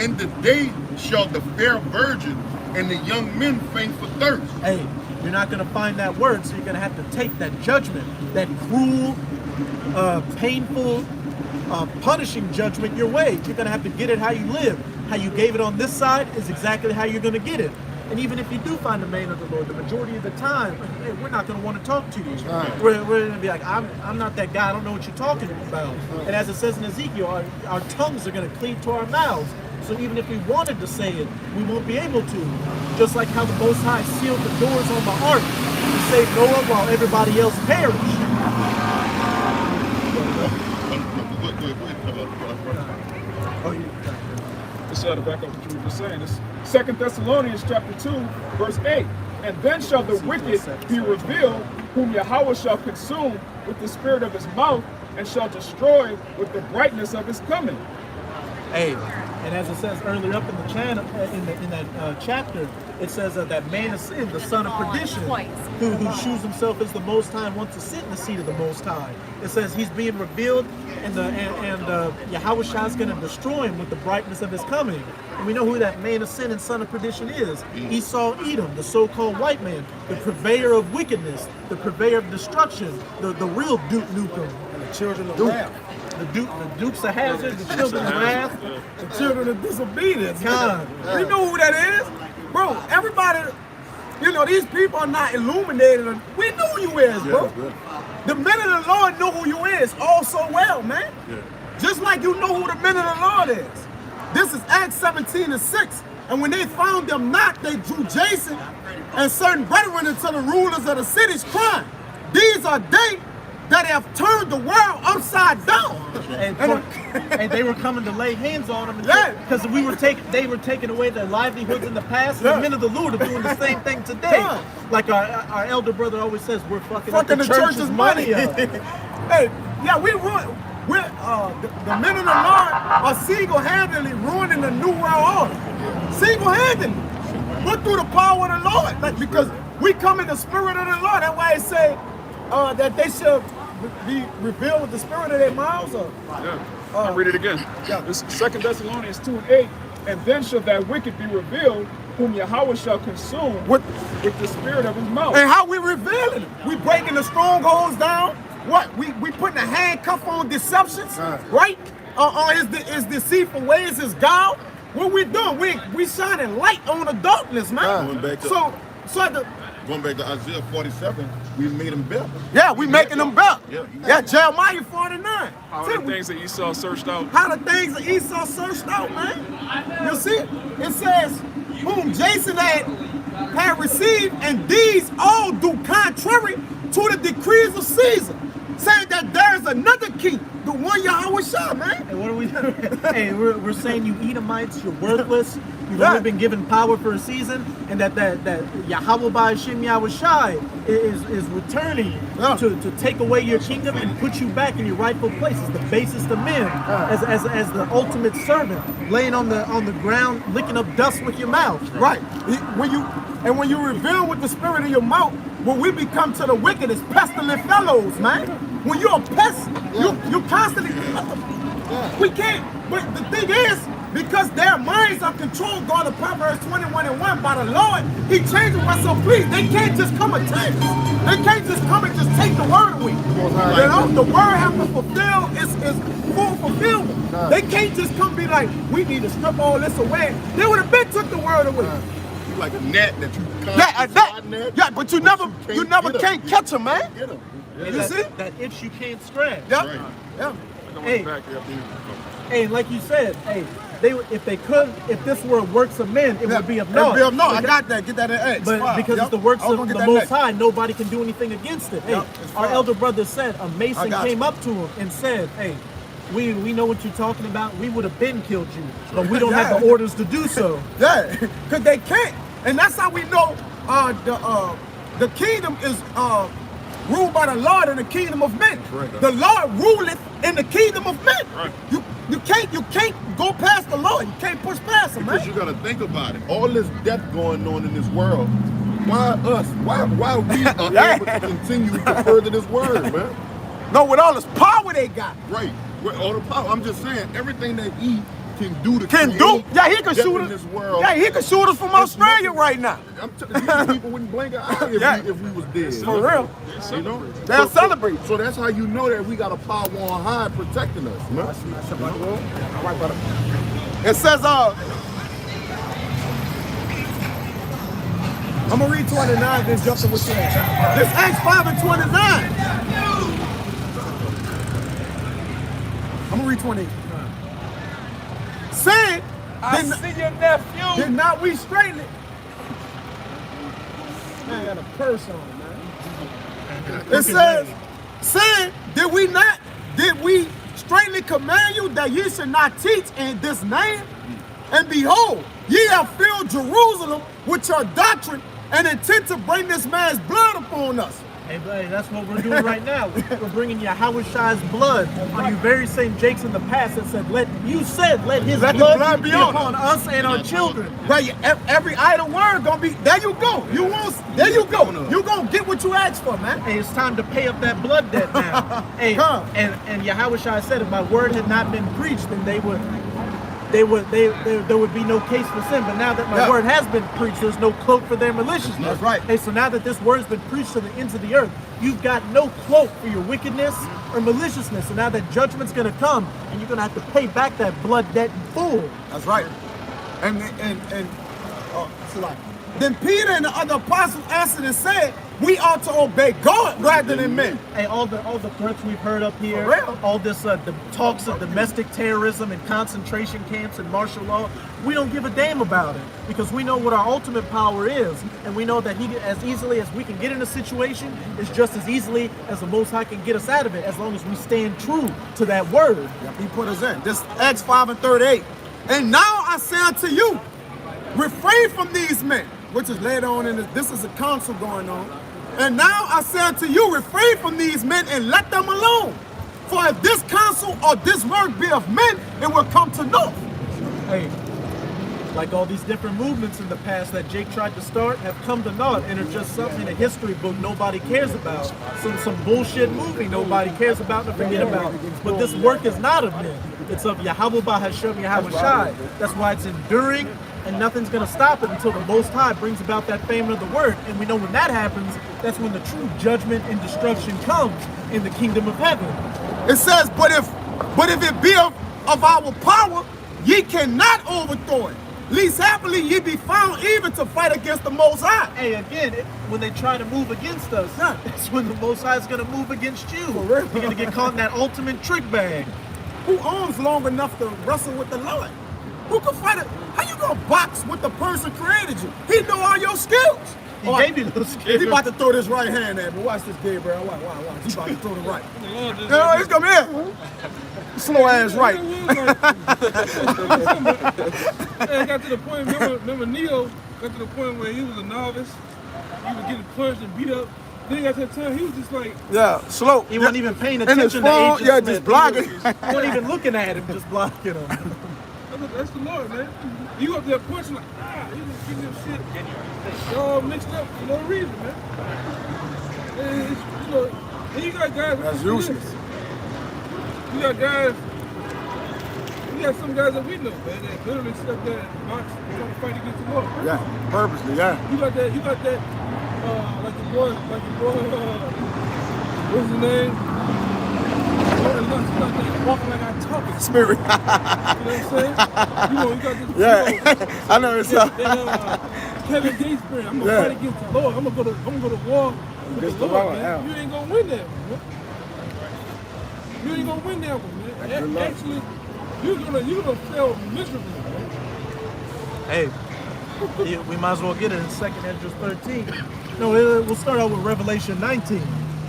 Speaker 4: in the day shall the fair virgin and the young men faint for thirst.
Speaker 1: Hey, you're not going to find that word, so you're going to have to take that judgment, that cruel, painful, punishing judgment your way. You're going to have to get it how you live. How you gave it on this side is exactly how you're going to get it. And even if you do find the man of the Lord, the majority of the time, hey, we're not going to want to talk to you.
Speaker 2: Right.
Speaker 1: We're going to be like, I'm not that guy. I don't know what you're talking about. And as it says in Ezekiel, our tongues are going to cleave to our mouths. So even if we wanted to say it, we won't be able to. Just like how the Most High sealed the doors on the ark to save Noah while everybody else perished.
Speaker 3: Just to back up what you were just saying. It's 2 Thessalonians chapter 2, verse 8. And then shall the wicked be revealed, whom Yahweh shall consume with the spirit of his mouth, and shall destroy with the brightness of his coming.
Speaker 1: Hey, and as it says earlier up in the channel, in that chapter, it says that man of sin, the son of perdition, who shews himself as the Most High and wants to sit in the seat of the Most High. It says he's being revealed, and Yahweh Shah is going to destroy him with the brightness of his coming. And we know who that man of sin and son of perdition is. Esau Edom, the so-called white man, the purveyor of wickedness, the purveyor of destruction, the real Duke Nukem.
Speaker 2: And the children of wrath.
Speaker 1: The Dukes of Hazzard, the children of wrath,
Speaker 2: The children of disobedience.
Speaker 1: God.
Speaker 2: You know who that is? Bro, everybody, you know, these people are not illuminated. We know who you is, bro. The men of the Lord know who you is all so well, man. Just like you know who the men of the Lord is. This is Acts 17:6. And when they found them not, they drew Jason and certain brethren into the rulers of the cities, crying, these are they that have turned the world upside down.
Speaker 1: And they were coming to lay hands on them because they were taking away their livelihoods in the past. The men of the Lord are doing the same thing today. Like our elder brother always says, we're fucking the church's money up.
Speaker 2: Hey, yeah, the men of the Lord are single-handedly ruining the new world order. Single-handedly. But through the power of the Lord. Like, because we come in the spirit of the Lord. That's why it say that they shall be revealed with the spirit of their mouths.
Speaker 3: I'll read it again. It's 2 Thessalonians 2:8. And then shall that wicked be revealed, whom Yahweh shall consume with the spirit of his mouth.
Speaker 2: And how we revealing it? We breaking the strongholds down. What? We putting a handcuff on deceptions, right? On his deceitful ways, his guile. What we doing? We shining light on the darkness, man.
Speaker 4: Going back to Isaiah 47, we made them better.
Speaker 2: Yeah, we making them better.
Speaker 4: Yeah.
Speaker 2: Jeremiah 49.
Speaker 3: How the things that Esau searched out.
Speaker 2: How the things that Esau searched out, man. You see? It says, whom Jason had received, and these all do contrary to the decrees of Caesar, saying that there is another king, the one Yahweh Shah, man.
Speaker 1: And what are we doing? Hey, we're saying you Edomites, you're worthless. You've only been given power for a season, and that Yahweh Ba'ashim Yahweh Shai is returning to take away your kingdom and put you back in your rightful place as the basest of men, as the ultimate servant, laying on the ground, licking up dust with your mouth.
Speaker 2: Right. When you reveal with the spirit of your mouth, when we become to the wicked as pestilent fellows, man. When you're a pest, you constantly. We can't. But the thing is, because their minds are controlled, God of Proverbs 21:1 by the Lord, He changes what's so pleased. They can't just come and take us. They can't just come and just take the word away. You know, the word has to fulfill its full fulfillment. They can't just come and be like, we need to strip all this away. They would have been took the word away.
Speaker 4: You like a net that you
Speaker 2: Yeah, but you never can't catch them, man.
Speaker 4: Get them.
Speaker 2: You see?
Speaker 1: That itch you can't scratch.
Speaker 2: Yeah. Yeah.
Speaker 1: Hey, like you said, if this were works of men, it would be of naught.
Speaker 2: I got that. Get that in X.
Speaker 1: But because it's the works of the Most High, nobody can do anything against it. Hey, our elder brother said, a mason came up to him and said, hey, we know what you're talking about. We would have been killed you, but we don't have the orders to do so.
Speaker 2: Yeah, because they can't. And that's how we know the kingdom is ruled by the Lord in the kingdom of men. Right. The Lord ruleth in the kingdom of men. Right. You can't go past the Lord. You can't push past him, man.
Speaker 4: Because you got to think about it. All this death going on in this world. Why us? Why we are able to continue to further this word, man?
Speaker 2: No, with all this power they got.
Speaker 4: Right. With all the power. I'm just saying, everything that he can do to
Speaker 2: Yeah, he can shoot us. Yeah, he can shoot us from Australia right now.
Speaker 4: I'm telling you, people wouldn't blink an eye if we was dead.
Speaker 2: For real.
Speaker 4: You know?
Speaker 2: They'll celebrate.
Speaker 4: So that's how you know that we got a power on high protecting us, man.
Speaker 2: It says, I'm going to read 29, then jump to what you asked. This Acts 5 and 29. I'm going to read 28. Saying,
Speaker 3: see your nephew.
Speaker 2: did not we straighten it? Man, I got a purse on, man. It says, saying, did we straightly command you that ye should not teach in this name? And behold, ye have filled Jerusalem with your doctrine and intend to bring this man's blood upon us.
Speaker 1: Hey, buddy, that's what we're doing right now. We're bringing Yahushai's blood on you very same Jakes in the past that said, let his
Speaker 2: Let the
Speaker 1: blood,
Speaker 2: blood
Speaker 1: be
Speaker 2: be on
Speaker 1: upon us and our children.
Speaker 2: Right, every idle word gonna be, there you go. There you go. You gonna get what you asked for, man.
Speaker 1: Hey, it's time to pay up that blood debt now. Hey,
Speaker 2: Come.
Speaker 1: and Yahushua said if my word had not been preached, then there would be no case for sin. But now that my word has been preached, there's no cloak for their maliciousness.
Speaker 2: That's right.
Speaker 1: Hey, so now that this word's been preached to the ends of the earth, you've got no cloak for your wickedness or maliciousness. So now that judgment's gonna come, and you're gonna have to pay back that blood debt in full.
Speaker 2: That's right. And so like, then Peter and the other apostles answered and said, we ought to obey God rather than men.
Speaker 1: Hey, all the threats we've heard up here,
Speaker 2: For real?
Speaker 1: all this the talks of domestic terrorism and concentration camps and martial law, we don't give a damn about it because we know what our ultimate power is, and we know that as easily as we can get in a situation, is just as easily as the Most High can get us out of it, as long as we stand true to that word.
Speaker 2: He put us in. This Acts 5 and 38. And now I say unto you, refrain from these men, which is later on in this is a council going on. And now I say unto you, refrain from these men and let them alone. For if this counsel or this work be of men, it will come to naught.
Speaker 1: Hey, like all these different movements in the past that Jake tried to start have come to naught and are just something in a history book nobody cares about. Some bullshit movie nobody cares about and forget about. But this work is not of men. It's of Yahweh Bahashem Yahushai. That's why it's enduring, and nothing's going to stop it until the Most High brings about that fame of the word. And we know when that happens, that's when the true judgment and destruction comes in the kingdom of heaven.
Speaker 2: It says, but if it be of our power, ye cannot overthrow it. Least happily ye be found even to fight against the Most High.
Speaker 1: Hey, again, when they try to move against us, that's when the Most High is going to move against you.
Speaker 2: For real.
Speaker 1: You're going to get caught in that ultimate trick bag.
Speaker 2: Who arms long enough to wrestle with the Lord? Who can fight it? How you gonna box with the person created you? He know all your skills.
Speaker 1: He gave you those skills.
Speaker 2: He about to throw this right hand at me. Watch this, Gabriel. Watch. He about to throw the right.
Speaker 5: The Lord just-
Speaker 2: No, he's coming here. Slow ass right.
Speaker 5: Hey, it got to the point, remember Neo got to the point where he was a novice. He was getting punched and beat up. Then he got to that time, he was just like,
Speaker 2: Yeah, slow.
Speaker 1: He wasn't even paying
Speaker 2: In his
Speaker 1: attention to
Speaker 2: phone,
Speaker 1: Agent
Speaker 2: yeah,
Speaker 1: Smith.
Speaker 2: just blocking.
Speaker 1: He wasn't even looking at him, just blocking him.
Speaker 5: that's the Lord, man. You up there punching like, you just getting this shit. They're all mixed up for no reason, man. And and you got guys.
Speaker 2: That's useless.
Speaker 5: You got guys. You got some guys that we know, man, that literally sit up there and box trying to fight against the Lord.
Speaker 2: Yeah, purposely, yeah.
Speaker 5: You got that, like the boy, what's his name? Walking like I'm talking.
Speaker 2: Spirit.
Speaker 5: You know what I'm saying? You got this.
Speaker 2: Yeah, I know it's
Speaker 5: Kevin Gates brand. I'm gonna fight against the Lord. I'm gonna go to war with
Speaker 2: Against
Speaker 5: the
Speaker 2: the
Speaker 5: Lord,
Speaker 2: Lord,
Speaker 5: man.
Speaker 2: yeah.
Speaker 5: You ain't gonna win that one, man. You ain't gonna win that one, man. Actually, you're gonna fail miserably, man.
Speaker 1: Hey, we might as well get it in 2nd Esdras 13. No, we'll start out with Revelation 19.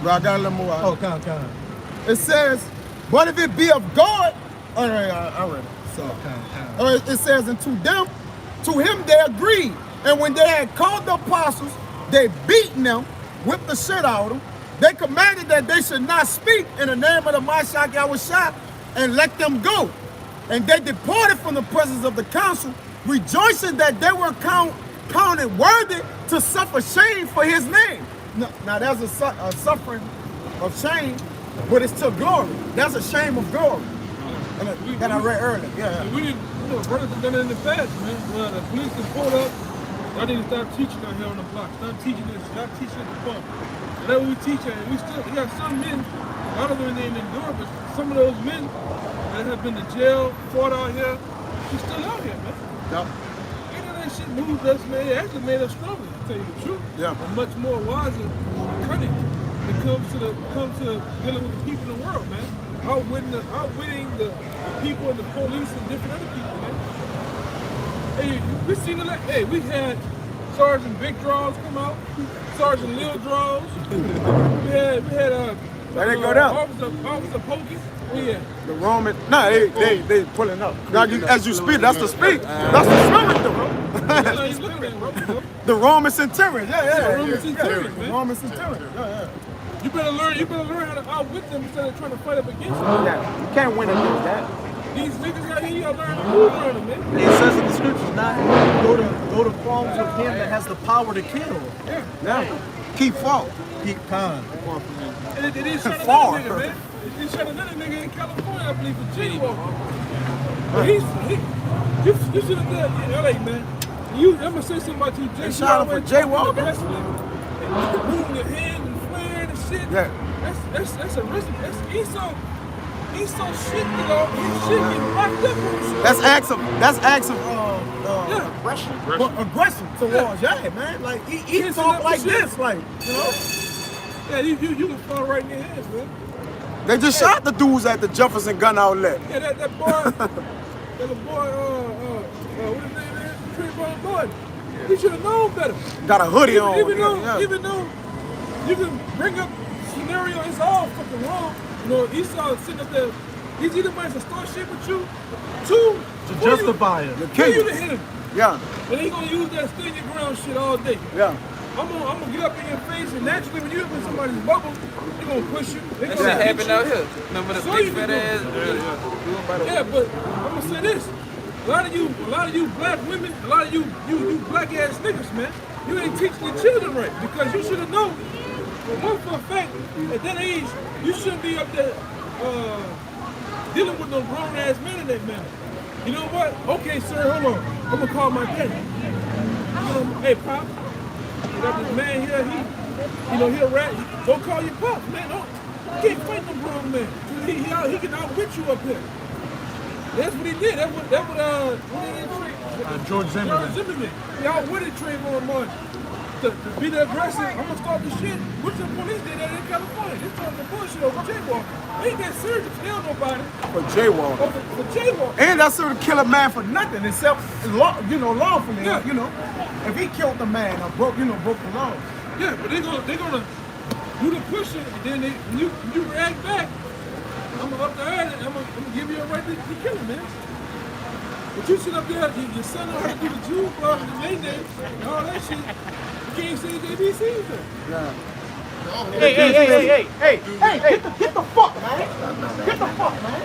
Speaker 2: Bro, I got a little more.
Speaker 1: Oh, come on.
Speaker 2: It says, but if it be of God, all right, I read it. So, it says, and to him they agreed. And when they had called the apostles, they beaten them, whipped the shit out of them. They commanded that they should not speak in the name of the Mashiach Yahushua and let them go. And they departed from the presence of the council, rejoicing that they were counted worthy to suffer shame for his name. Now there's a suffering of shame, but it's to glory. That's a shame of glory. That I read earlier. Yeah.
Speaker 5: We didn't, brothers have done it in the past, man. Well, the police have pulled up. I need to start teaching out here on the block. Start teaching this. Start teaching at the pump. That's what we teach at. We got some men, a lot of them ain't endure, but some of those men that have been to jail, fought out here, we still out here, man.
Speaker 2: Yep.
Speaker 5: Ain't that this shit moved us, man. It actually made us stronger, to tell you the truth.
Speaker 2: Yeah.
Speaker 5: And much more wiser, more cunning when it comes to dealing with the people in the world, man. Outwitting the people and the police and different other people, man. Hey, we seen it. Hey, we had Sergeant Big Draws come out, Sergeant Lil Draws. We had
Speaker 2: Let it go down.
Speaker 5: Officer Pokey. Yeah.
Speaker 2: The Roman, they pulling up. Now, as you speak, that's the speak. That's the spirit, though.
Speaker 5: You looking at, bro.
Speaker 2: The Roman centurion. Yeah.
Speaker 5: Roman centurion,
Speaker 2: The
Speaker 5: man.
Speaker 2: Roman centurion. Yeah.
Speaker 5: You better learn how to outwit them instead of trying to fight up against them.
Speaker 2: Yeah. You can't win against that.
Speaker 5: These niggas out here, you gotta learn how to move around them, man.
Speaker 1: It says in the scriptures, not go to forms with him that has the power to kill.
Speaker 2: Yeah. Keep fault.
Speaker 1: Keep calm.
Speaker 5: And they didn't shot
Speaker 2: Far.
Speaker 5: another nigga, man. They shot another nigga in California, I believe, for jaywalking. But you should have done, LA, man. I'm gonna say something about you, Jay.
Speaker 2: They shot him for jaywalking?
Speaker 5: Moving your hand and flaring and shit.
Speaker 2: Yeah.
Speaker 5: That's a risk. That's Esau shit, you know. His shit getting locked up on shit.
Speaker 2: That's acts of
Speaker 5: Yeah.
Speaker 2: aggression. But aggression towards man. Like he
Speaker 5: Kissing
Speaker 2: talk
Speaker 5: up
Speaker 2: like
Speaker 5: the shit.
Speaker 2: this, like
Speaker 5: Yeah, you can fall right in their hands, man.
Speaker 2: They just shot the dudes at the Jefferson gun outlet.
Speaker 5: Yeah, that boy, what his name is? Trayvon Martin. He should have known better.
Speaker 2: Got a hoodie on.
Speaker 5: Even though you can bring up scenario, it's all fucking wrong. You know, Esau is sitting up there. He's either might to start shit with you, two,
Speaker 1: To justify it.
Speaker 5: for you to hit him.
Speaker 2: Yeah.
Speaker 5: And he gonna use that stand your ground shit all day.
Speaker 2: Yeah.
Speaker 5: I'm gonna get up in your face, and naturally, when you up in somebody's bubble, they gonna push you. They
Speaker 7: That
Speaker 5: gonna
Speaker 7: shit
Speaker 5: hit
Speaker 7: happened
Speaker 5: you.
Speaker 7: out here. Remember the
Speaker 5: So
Speaker 7: big
Speaker 5: you
Speaker 7: fat
Speaker 5: can
Speaker 7: ass?
Speaker 5: Yeah, but I'm gonna say this: a lot of you black women, a lot of you black ass niggas, man, you ain't teaching your children right because you should have known. One for a fact, at that age, you shouldn't be up there dealing with no grown ass men in that manner. You know what? Okay, sir, hold on. I'm gonna call my daddy. Hey, Pop, you got this man here. He a rat. Go call your pop, man. You can't fight no grown man. He can outwit you up here. That's what he did. That's what
Speaker 1: George Zimmerman.
Speaker 5: George Zimmerman. He outwitted Trayvon Martin. To be the aggressor, I'm gonna start the shit. Which the police did that in California. They started the bullshit over jaywalking. Ain't that serious to kill nobody
Speaker 2: For jaywalking.
Speaker 5: for jaywalking.
Speaker 2: And that's to kill a man for nothing except lawfully.
Speaker 5: Yeah.
Speaker 2: You know, if he killed the man or broke the law.
Speaker 5: Yeah, but they're gonna do the pushing, and then when you react back, I'm gonna up the ante, and I'm gonna give you a right to kill him, man. But you sit up there, your son know how to do the Jew club and the late day and all that shit. You can't say ABCs though.
Speaker 2: Yeah.
Speaker 1: Hey,
Speaker 2: Get the fuck, man. Get the fuck, man.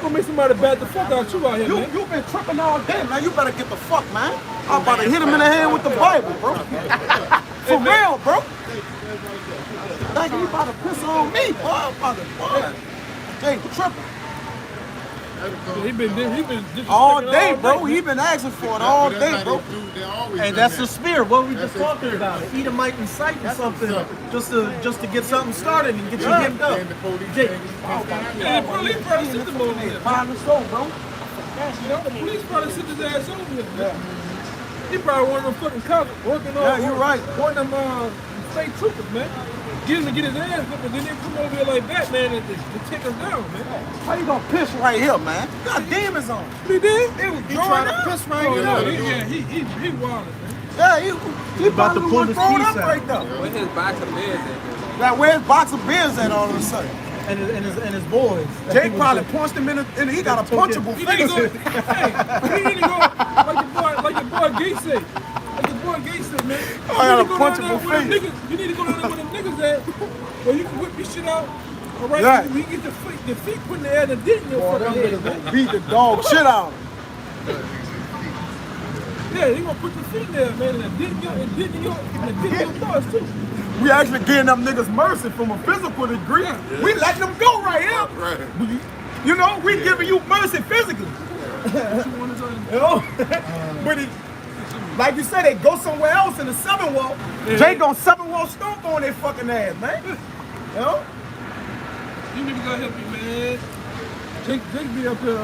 Speaker 5: Gonna make somebody bat the fuck out you out here, man.
Speaker 2: You been tripping all day, man. You better get the fuck, man. I'm about to hit him in the head with the Bible, bro. For real, bro. Like you about to piss on me, boy. I'm about to, boy. Jay, tripping.
Speaker 5: He been disrespecting
Speaker 2: All day, bro. He been asking for it all day, bro.
Speaker 1: Hey, that's the spirit. What we just talking about? Edomite inciting something just to get something started and get you hipped up. Jake,
Speaker 5: Yeah, the police probably sent him over here.
Speaker 2: Mind the soul, bro.
Speaker 5: You know, the police probably sent his ass over here. Man. He probably one of them fucking cops working on.
Speaker 2: Yeah, you're right.
Speaker 5: One of them state troopers, man. Get him to get his ass whipped, and then they come over here like Batman to take him down, man.
Speaker 2: How you gonna piss right here, man? You got demons on.
Speaker 5: He did?
Speaker 2: He was He trying
Speaker 5: trying
Speaker 2: to piss right
Speaker 5: Oh,
Speaker 2: here.
Speaker 5: no, he wildin', man.
Speaker 2: Yeah, he
Speaker 1: about to
Speaker 2: probably
Speaker 1: pull
Speaker 2: was
Speaker 1: his
Speaker 2: thrown
Speaker 1: piece
Speaker 2: up
Speaker 1: out.
Speaker 2: right there.
Speaker 7: Where's his box of beers at?
Speaker 2: Like, where's box of beers at all of a sudden?
Speaker 1: and his boys.
Speaker 2: Jake probably punched him in the he got a punchable
Speaker 5: He need to
Speaker 2: face.
Speaker 5: go, hey, he need to go like your boy Gates said. Like your boy Gates said, man.
Speaker 2: I got a
Speaker 5: You need to go down there
Speaker 2: punchable
Speaker 5: where them
Speaker 2: face.
Speaker 5: niggas- You need to go down there where them niggas at, where you can whip your shit out. All right,
Speaker 2: Yeah.
Speaker 5: we get the feet put in the air and the dick in your
Speaker 2: Boy, them
Speaker 5: fucking head,
Speaker 2: niggas
Speaker 5: man.
Speaker 2: gonna beat the dog shit out of him.
Speaker 5: Yeah, they gonna put the feet in there, man, and the dick in your thoughts too.
Speaker 2: We actually getting them niggas mercy from a physical degree.
Speaker 5: Yeah.
Speaker 2: We letting them go right here.
Speaker 4: Right.
Speaker 2: You know, we giving you mercy physically. You know? But it, like you said, they go somewhere else in the 7-wall.
Speaker 5: Yeah.
Speaker 2: Jake on 7-wall stomp on their fucking ass, man. You know?
Speaker 5: You niggas gotta help me, man. Jake be up here,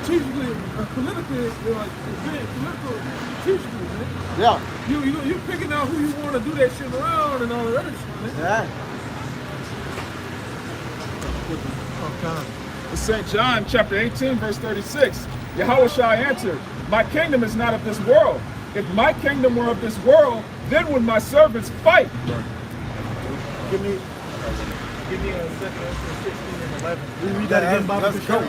Speaker 5: strategically, politically, like being political, strategically, man.
Speaker 2: Yeah.
Speaker 5: You picking out who you want to do that shit around and all that other shit, man.
Speaker 2: Yeah.
Speaker 3: St. John chapter 18, verse 36. Yahushua answered, my kingdom is not of this world. If my kingdom were of this world, then would my servants fight.
Speaker 1: Give me a second. 16 and 11. We read that again, Bobby.
Speaker 2: Let's go.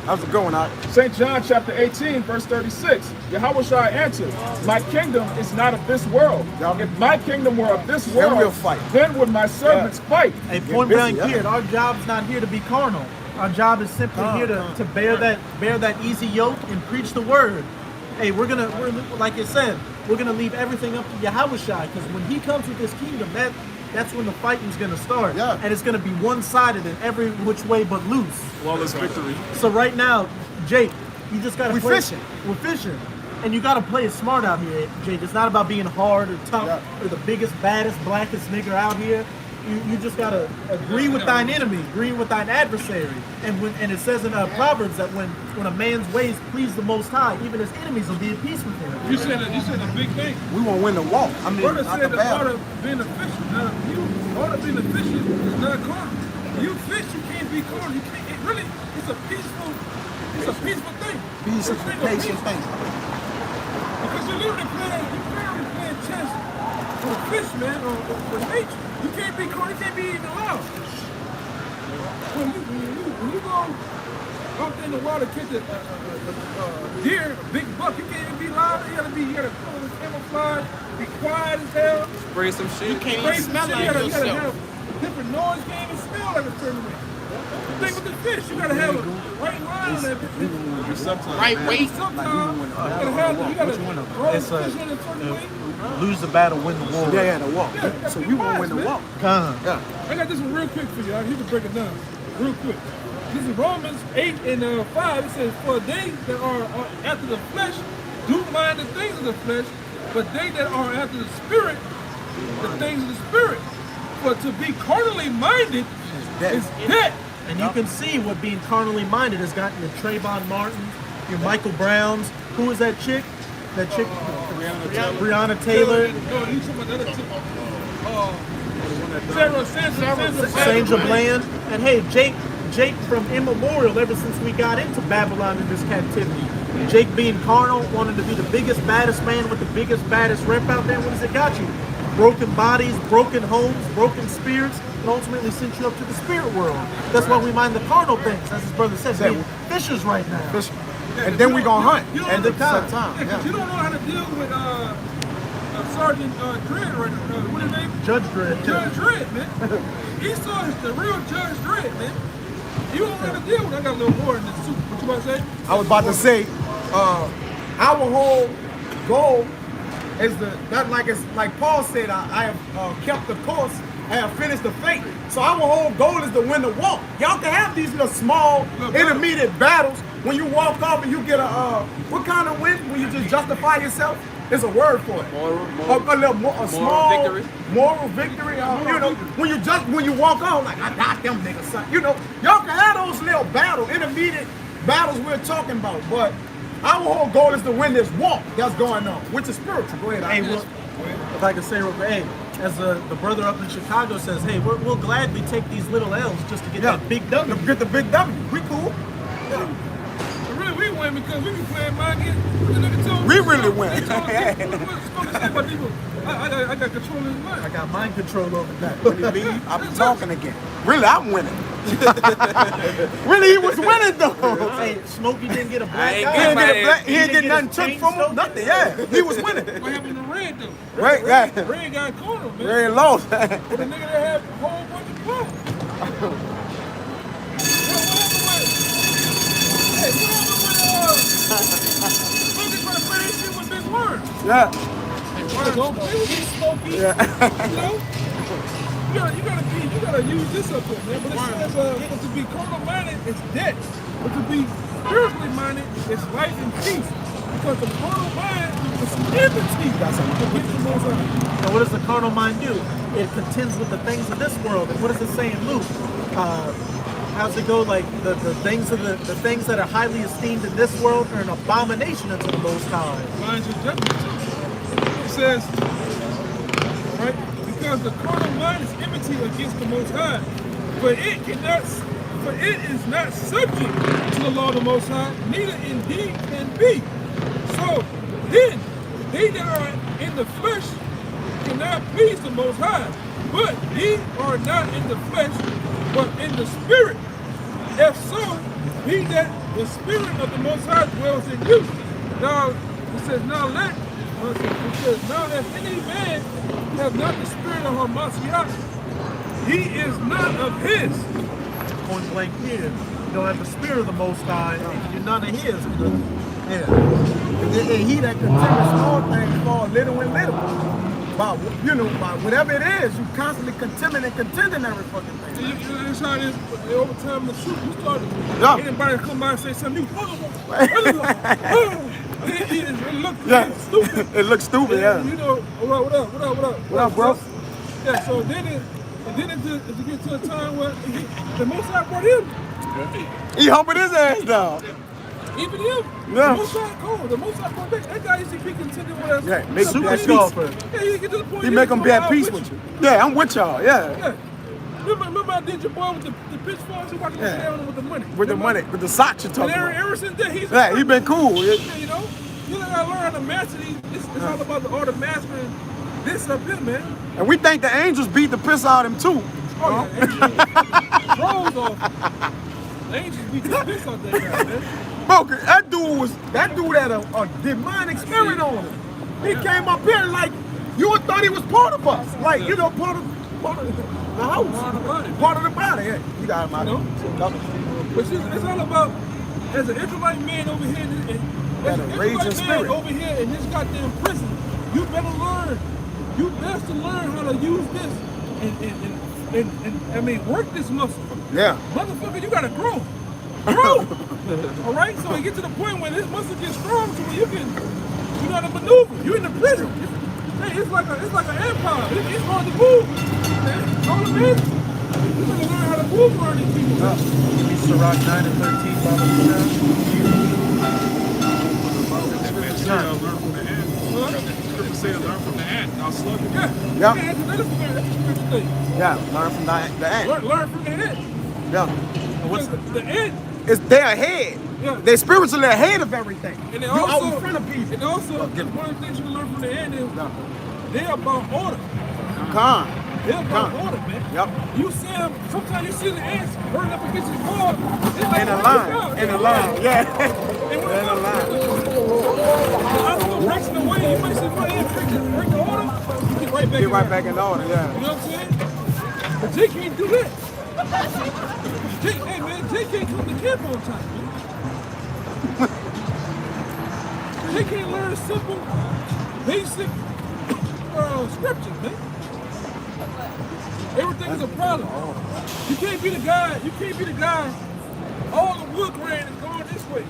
Speaker 2: How's it going, Art?
Speaker 3: St. John chapter 18, verse 36. Yahushua answered, my kingdom is not of this world. If my kingdom were of this world,
Speaker 2: we'll fight.
Speaker 3: then would my servants fight.
Speaker 1: Hey, point blank period. Our job's not here to be carnal. Our job is simply here to bear that easy yoke and preach the word. Hey, we're like it said, we're gonna leave everything up to Yahushua, because when he comes with his kingdom, that's when the fighting's gonna start.
Speaker 2: Yeah.
Speaker 1: And it's gonna be one-sided in every which way but loose.
Speaker 3: Flawless victory.
Speaker 1: So right now, Jake, you just gotta play.
Speaker 2: fishing.
Speaker 1: We're fishing. And you gotta play it smart out here, Jake. It's not about being hard or tough or the biggest, baddest, blackest nigger out here. You just gotta agree with thine enemy, agree with thine adversary. And it says in Proverbs that when a man's ways please the Most High, even his enemies will be at peace with him.
Speaker 5: You said a big thing.
Speaker 2: We won't win the walk. I mean,
Speaker 5: Brother
Speaker 2: not
Speaker 5: said
Speaker 2: the
Speaker 5: the art
Speaker 2: battle.
Speaker 5: of being a fisher. Now, art of being a fisher is not carnal. You fish, you can't be carnal. You can't. It's a peaceful thing.
Speaker 2: Peace is a patient thing.
Speaker 5: Because you're literally playing chess with a fish, man, or with nature. You can't be carnal. You can't be even loud. When you go out in the water catch a deer, a big buck, you can't even be loud. You gotta put on the camouflage, be quiet as hell.
Speaker 7: Spray some shit.
Speaker 5: You can't even smell like yourself. You gotta have different noise. You can't even smell like a certain way. The thing with the fish, you gotta have a right line on that bitch.
Speaker 7: Right weight.
Speaker 5: Sometimes you gotta throw the fish in a certain way.
Speaker 1: Lose the battle, win the war.
Speaker 2: Yeah, the walk.
Speaker 5: Yeah,
Speaker 2: So we won't win the
Speaker 5: man.
Speaker 2: walk.
Speaker 5: I got this one real quick for you. You can break it down real quick. This is Romans 8 and 5. It says, for they that are after the flesh do mind the things of the flesh, but they that are after the spirit, the things of the spirit. For to be carnally minded is death.
Speaker 1: And you can see what being carnally minded has gotten your Trayvon Martin, your Michael Browns. Who is that chick? That chick, Breonna Taylor.
Speaker 5: No, you talking about the other chick. Sandra
Speaker 1: Sandra Bland. And hey, Jake from immemorial, ever since we got into Babylon in this captivity. Jake being carnal, wanted to be the biggest, baddest man with the biggest, baddest rep out there. What has it got you? Broken bodies, broken homes, broken spirits, and ultimately sent you up to the spirit world. That's why we mind the carnal things, as his brother says. Being fishers right now.
Speaker 2: And then we gonna hunt
Speaker 5: You don't
Speaker 2: at the
Speaker 5: know-
Speaker 2: same time.
Speaker 5: Yeah, 'cause you don't know how to deal with Sergeant Dredd right now. What his name?
Speaker 1: Judge Dredd.
Speaker 5: Judge Dredd, man. Esau is the real Judge Dredd, man. You don't know how to deal with it. I got a little more in this suit. What you about to say?
Speaker 2: I was about to say, our whole goal is not like it's like Paul said. I have kept the course. I have finished the faith. So our whole goal is to win the walk. Y'all can have these little small, intermediate battles. When you walk off and you get what kind of win? When you just justify yourself? There's a word for it. A small
Speaker 7: victory.
Speaker 2: Moral victory. You know, when you walk off like I got them niggas. Son. You know, y'all can have those little battles, intermediate battles we're talking about. But our whole goal is to win this walk that's going on, which is spiritual. Go ahead.
Speaker 1: Hey, if I can say real quick, hey, as the brother up in Chicago says, hey, we'll gladly take these little L's just to get that big W.
Speaker 2: Get the big W. We cool.
Speaker 5: Really, we win because we be playing mind games. What the nigga told me?
Speaker 2: We really win.
Speaker 5: What's supposed to say about people? I got control of his mind.
Speaker 1: I got mind control over that.
Speaker 2: When he leave, I'll be talking again. Really, I'm winning. Really, he was winning though.
Speaker 1: Hey, Smokey didn't get a
Speaker 7: I
Speaker 1: black
Speaker 7: ain't
Speaker 1: eye.
Speaker 7: get my
Speaker 2: He didn't get nothing took from him. Nothing. Yeah, he was winning.
Speaker 5: What happened to Red though?
Speaker 2: Right, yeah.
Speaker 5: Red got cornered, man.
Speaker 2: Very lost.
Speaker 5: With a nigga that had a whole bunch of blood. Smokey trying to play this shit with big words.
Speaker 2: Yeah.
Speaker 5: Don't play with me, Smokey.
Speaker 2: Yeah.
Speaker 5: You know? You gotta use this up there, man. But it says, but to be carnal minded is death. But to be spiritually minded is life and peace. Because the carnal mind is enmity against the Most High.
Speaker 1: So what does the carnal mind do? It contends with the things of this world. And what does it say in Luke? how's it go? Like the things of the things that are highly esteemed in this world are an abomination unto the Most High.
Speaker 5: Lines of judgment. It says, right? Because the carnal mind is enmity against the Most High, for it is not subject to the law of the Most High, neither indeed can be. So then, they that are in the flesh cannot please the Most High, but ye are not in the flesh, but in the Spirit. If so, be that the Spirit of the Most High dwells in you. Now, it says, now if any man have not the Spirit of Hamashiach, he is not of his.
Speaker 1: Point blank here, you don't have the Spirit of the Most High, and you're none of His.
Speaker 2: Yeah. And he that continues small things fall little and little. By whatever it is, you constantly contending every fucking thing.
Speaker 5: That's how it is. Over time, the truth, you start
Speaker 2: Yeah.
Speaker 5: anybody come by and say something, it looks stupid.
Speaker 2: It looks stupid, yeah.
Speaker 5: You know, what up?
Speaker 2: What up, bro?
Speaker 5: Yeah, so then it get to a time where the Most High brought him.
Speaker 2: He humping his ass down.
Speaker 5: Even him.
Speaker 2: Yeah.
Speaker 5: The Most High cold. The Most High brought back. That guy used to be contending with us.
Speaker 2: Yeah, make him
Speaker 1: Super
Speaker 2: bad
Speaker 1: scoffer.
Speaker 2: peace.
Speaker 5: Yeah, he get to the point.
Speaker 2: He make him bad peace with you. Yeah, I'm with y'all, yeah.
Speaker 5: Yeah. Remember I did your boy with the pitchforks? He walking down with the money.
Speaker 2: With the money, with the socks you talking
Speaker 5: And
Speaker 2: about.
Speaker 5: ever since then, he's
Speaker 2: Yeah, he been cool.
Speaker 5: Yeah, you know, you gotta learn how to master these. It's all about the art of mastering this up here, man.
Speaker 2: And we think the angels beat the piss out of him too.
Speaker 5: Oh, yeah, Rolls off. The angels beat the piss out that guy, man.
Speaker 2: Bro, that dude had a demonic spirit on him. He came up here like you would thought he was part of us. Like, you know, part of the house. Part of the body. Yeah. You got him out of
Speaker 5: But it's all about, as an Israelite man over here, as an
Speaker 2: raging
Speaker 5: Israelite man
Speaker 2: spirit.
Speaker 5: over here in this goddamn prison, you better learn. You best to learn how to use this and I mean, work this muscle.
Speaker 2: Yeah.
Speaker 5: Motherfucker, you gotta grow. Grow! Alright? So you get to the point where this muscle gets strong to where you know how to maneuver. You're in the prison. Hey, it's like an empire. It's hard to move. Man, all it is, you gotta learn how to move around these people.
Speaker 1: Sirach 9 and 13, Baba
Speaker 3: Scripture says learn from the ant. Now slug it.
Speaker 2: Yeah.
Speaker 5: That's the spiritual thing.
Speaker 2: Yeah, learn from the ant.
Speaker 5: Learn from the ant.
Speaker 2: Yeah.
Speaker 1: What's
Speaker 5: The ant.
Speaker 2: They're ahead.
Speaker 5: Yeah.
Speaker 2: They're spiritually ahead of everything.
Speaker 5: And they
Speaker 2: You out
Speaker 5: also,
Speaker 2: in front of people.
Speaker 5: and also, one of the things you can learn from the ant is they're about order.
Speaker 2: Come.
Speaker 5: They're about order, man.
Speaker 2: Yep.
Speaker 5: You see them, sometimes you see the ants burning up against his wall.
Speaker 2: In a line. In a line. Yeah.
Speaker 5: And when
Speaker 2: In a line.
Speaker 5: the obstacle breaks in the way, you might see one ant break the order, you get right back
Speaker 2: Get
Speaker 5: in
Speaker 2: right
Speaker 5: there.
Speaker 2: back in order, yeah.
Speaker 5: You know what I'm saying? But Jay can't do that. Hey man, Jay can't come to camp on time, man. Jay can't learn simple, basic scriptures, man. Everything is a problem. You can't be the guy, all the wood grain is going this way.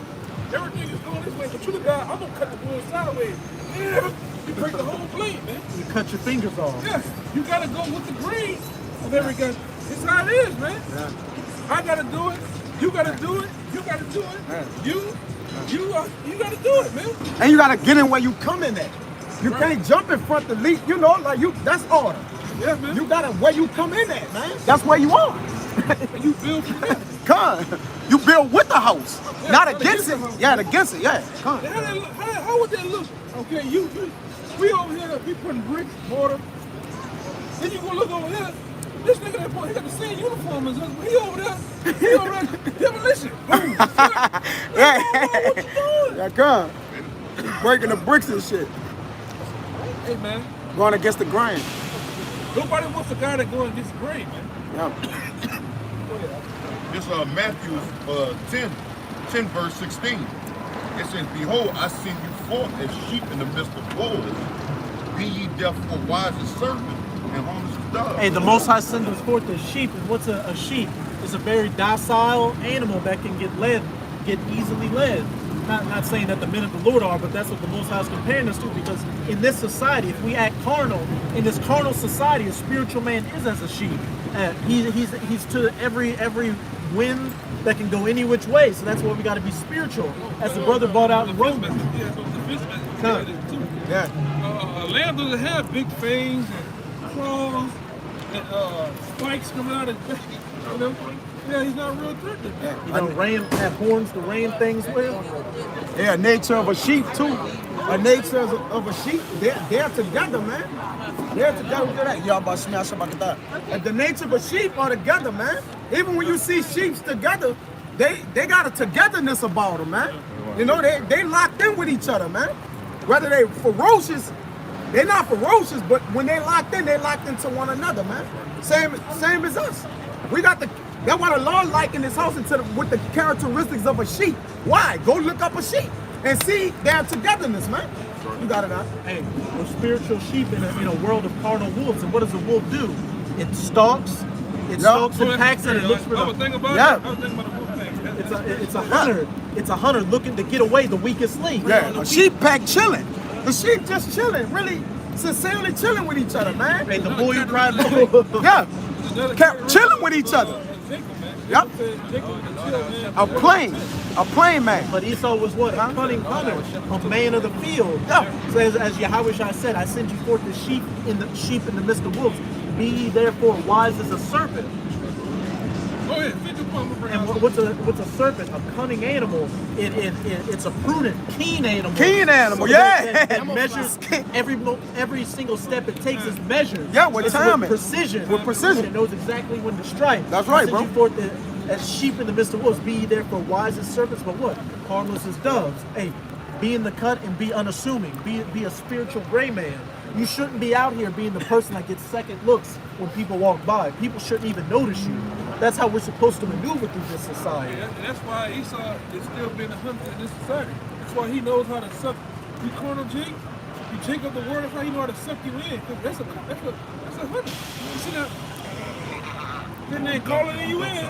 Speaker 5: Everything is going this way, but you the guy, I'm gonna cut the wood sideways. Yeah, you break the whole blade, man.
Speaker 1: You cut your fingers off.
Speaker 5: Yes, you gotta go with the grain of every gun. It's how it is, man.
Speaker 2: Yeah.
Speaker 5: I gotta do it. You gotta do it. You gotta do it. You gotta do it, man.
Speaker 2: And you gotta get in where you coming at. You can't jump in front the lead, you know, like that's order.
Speaker 5: Yeah, man.
Speaker 2: You gotta where you come in at, man. That's where you are.
Speaker 5: And you build from there.
Speaker 2: Come. You build with the house,
Speaker 5: Yeah,
Speaker 2: not
Speaker 5: not
Speaker 2: against
Speaker 5: against
Speaker 2: it.
Speaker 5: the house.
Speaker 2: Yeah, against it. Yeah, come.
Speaker 5: And how would that look? Okay, we over here, we putting bricks, mortar. Then you go look over here. This nigga that he got the same uniform as us, but he over there, demolition. Boom.
Speaker 2: Yeah.
Speaker 5: What you doing?
Speaker 2: Yeah, come. Breaking the bricks and shit.
Speaker 5: Hey man,
Speaker 2: Going against the grain.
Speaker 5: nobody wants a guy that going against the grain, man.
Speaker 2: Yeah.
Speaker 4: This Matthew 10 verse 16. It says, behold, I send you forth as sheep in the midst of wolves. Be ye therefore wise as serpents and harmless as doves.
Speaker 1: Hey, the Most High sends us forth as sheep. And what's a sheep? It's a very docile animal that can get easily led. Not saying that the men of the Lord are, but that's what the Most High is comparing us to. Because in this society, if we act carnal, in this carnal society, a spiritual man is as a sheep. He's to every wind that can go any which way. So that's why we got to be spiritual. As the brother brought out in Romans.
Speaker 5: Yeah, so the fish message said it too.
Speaker 2: Yeah.
Speaker 5: A lamb doesn't have big fangs and claws and spikes coming out of his back. You know? Yeah, he's not real threatening.
Speaker 1: You know, ram have horns to ram things with.
Speaker 2: Yeah, nature of a sheep too. A nature of a sheep. They're together, man. They're together. Look at that. Y'all about to smash up like that. And the nature of a sheep are together, man. Even when you see sheep together, they got a togetherness about them, man. You know, they locked in with each other, man. Whether they ferocious, they're not ferocious, but when they locked in, they locked into one another, man. Same as us. We got the. That's why the Lord likened his house with the characteristics of a sheep. Why? Go look up a sheep and see their togetherness, man. You got it out.
Speaker 1: Hey, we're spiritual sheep in a world of carnal wolves. And what does a wolf do? It stalks. It stalks and packs and it looks for
Speaker 5: I was thinking about
Speaker 2: Yeah.
Speaker 5: it. I was thinking about the wolf pack.
Speaker 1: It's a hunter. It's a hunter looking to get away the weakest link.
Speaker 2: Yeah, a sheep pack chilling. The sheep just chilling, really sincerely chilling with each other, man.
Speaker 1: Hey, the boy who cried wolf.
Speaker 2: Yeah, kept chilling with each other. Yep. A plain man.
Speaker 1: But Esau was what? A cunning hunter, a man of the field.
Speaker 2: Yeah.
Speaker 1: So as Yahushua said, I send you forth as sheep in the midst of wolves. Be ye therefore wise as a serpent.
Speaker 5: Go ahead, finish your point.
Speaker 1: And what's a serpent? A cunning animal. It's a prudent, keen animal.
Speaker 2: Keen animal,
Speaker 1: That
Speaker 2: yeah.
Speaker 1: measures every single step it takes is measured.
Speaker 2: Yeah, with
Speaker 1: It's
Speaker 2: timing.
Speaker 1: with precision.
Speaker 2: With precision.
Speaker 1: It knows exactly when to strike.
Speaker 2: That's right,
Speaker 1: I send
Speaker 2: bro.
Speaker 1: you forth as sheep in the midst of wolves. Be ye therefore wise as serpents, but what? Harmless as doves. Hey, be in the cut and be unassuming. Be a spiritual gray man. You shouldn't be out here being the person that gets second looks when people walk by. People shouldn't even notice you. That's how we're supposed to maneuver through this society.
Speaker 5: And that's why Esau is still being a hunter in this society. That's why he knows how to suck. You corner Jake, you take up the word, that's how he know how to suck you in. Cause that's a hunter. You see that? Then they calling you in,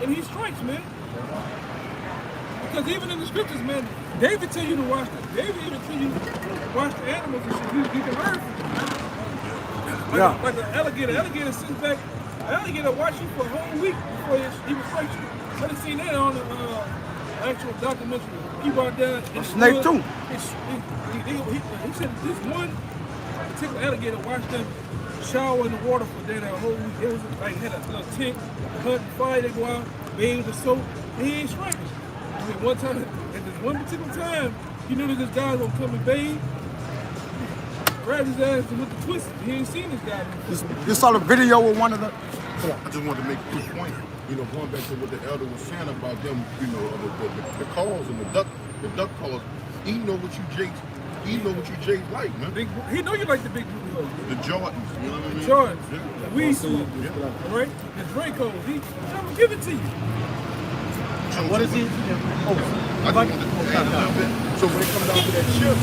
Speaker 5: and he strikes, man. Because even in the scriptures, man, David tell you to watch them. David even tell you to watch the animals and shit. You can learn from them. Like an alligator. Alligator sits back. An alligator watch you for a whole week before he will fight you. I done seen that on the actual documentary. People out there.
Speaker 2: Snake too.
Speaker 5: He said this one particular alligator watched them shower in the water for that whole week. It was like had a little tent, hunt, fire, they go out, bathe with soap, and he ain't striking. I mean, one time, at this one particular time, he knew that this guy was gonna come and bathe. Grabbed his ass and went to twist it. He ain't seen this guy before.
Speaker 2: You saw the video with one of the.
Speaker 4: I just wanted to make a quick point. You know, going back to what the elder was saying about them, you know, the calls and the duck calls. He know what you Jakes like, man.
Speaker 5: He know you like the big booty hoes.
Speaker 4: The Jordans, you know what I mean?
Speaker 5: Jordans,
Speaker 4: Yeah.
Speaker 5: the weed smoke, all right? The Dracos, I'm gonna give it to you.
Speaker 4: So,
Speaker 1: What is he?
Speaker 4: I just wanted to add a little bit. So when it comes down to that chip,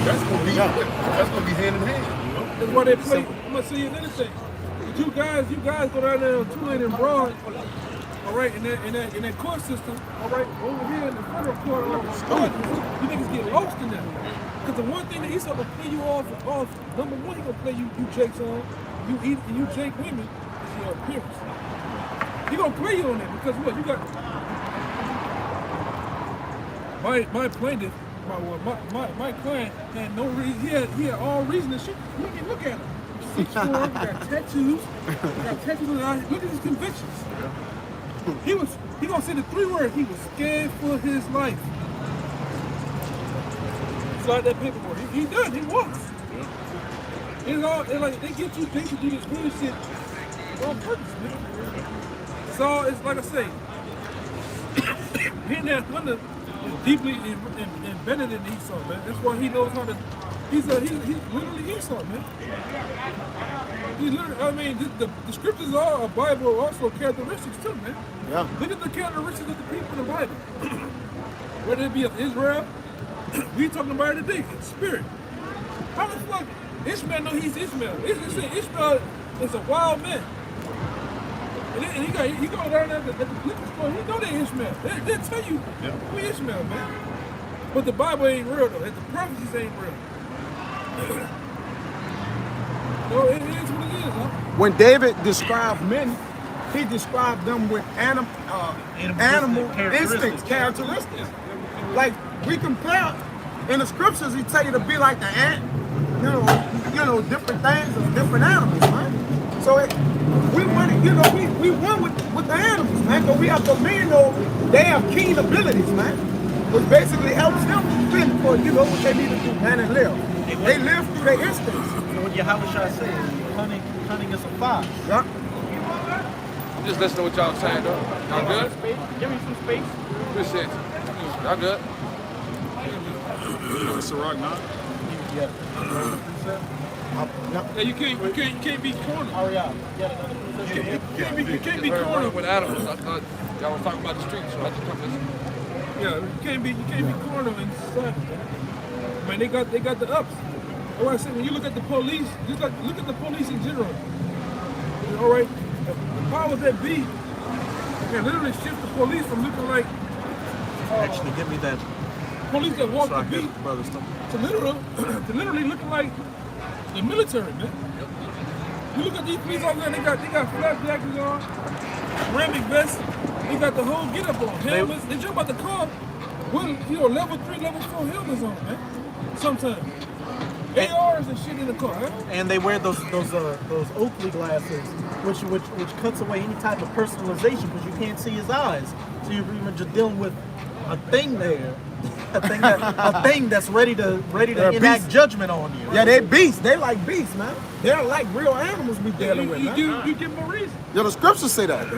Speaker 4: that's gonna be hand in hand, you know?
Speaker 5: That's why they play. I'm gonna say another thing. You guys go down there on Tulane and Broad, all right, in that court system, all right, over here in the federal court, you niggas get lost in that. Because the one thing that Esau will play you off, number one, he gonna play you Jakes on, you Jake women, is your appearance. He gonna play you on that because what, you got my plaintiff, my client had no reason, he had all reason to shoot. You can look at him. 6'4", got tattoos, look at his convictions. He gonna say the 3 words, he was scared for his life. Slide that paperwork. He done, he was. It's all, like, they get you to do this weird shit on purpose, man. So, it's like I say, he is deeply embedded in Esau, man. That's why he knows how to, he's literally Esau, man. He's literally, I mean, the scriptures are a Bible also characteristics too, man.
Speaker 2: Yeah.
Speaker 5: Look at the characteristics of the people in the Bible. Whether it be of Israel, we talking about it today, it's spirit. How the fuck Ishmael know he's Ishmael? Ishmael is a wild man. And he go down there at the liquor store, he know they Ishmael. They'll tell you we Ishmael, man. But the Bible ain't real though. The prophecies ain't real. No, it is what it is, huh?
Speaker 2: When David described men, he described them with animal instincts, characteristics. Like we compare in the scriptures, he tell you to be like the ant, you know, different things of different animals, man. So we want, we won with the animals, man. But we have dominion over. They have keen abilities, man, which basically helps them fend for what they need to do, man, and live. They live through their instincts.
Speaker 1: So what Yahushua says, cunning is a fox.
Speaker 2: Yeah.
Speaker 7: I'm just listening to what y'all saying, though. Y'all good?
Speaker 1: Give me some space.
Speaker 7: Appreciate you. Y'all good?
Speaker 3: Ciroc, not?
Speaker 1: Yeah.
Speaker 5: Yeah, you can't be cornered.
Speaker 1: Oh yeah.
Speaker 5: You can't be
Speaker 7: Running
Speaker 5: cornered.
Speaker 7: with animals. I thought y'all was talking about the streets, so I just come listen.
Speaker 5: Yeah, you can't be cornered in society. Man, they got the ups. That's why I said when you look at the police, just like look at the police in general. All right, the powers that be can literally shift the police from looking like
Speaker 1: Actually, give me that.
Speaker 5: police that walk
Speaker 1: So
Speaker 5: the
Speaker 1: I
Speaker 5: beat
Speaker 1: get brothers to
Speaker 5: to literally looking like the military, man. You look at these police officers, they got flat jackets on, ceramic vests, they got the whole get up on, helmets. They jump out the car with level 3, level 4 helmets on, man. Sometimes. ARs and shit in the car, huh?
Speaker 1: And they wear those Oakley glasses, which cuts away any type of personalization because you can't see his eyes. So you're pretty much just dealing with a thing there, a thing that's ready to enact
Speaker 2: beast.
Speaker 1: judgment on you.
Speaker 2: Yeah, they beasts. They like beasts, man. They're like real animals we dealing with, man.
Speaker 5: You give them a reason.
Speaker 2: Yeah, the scriptures say that.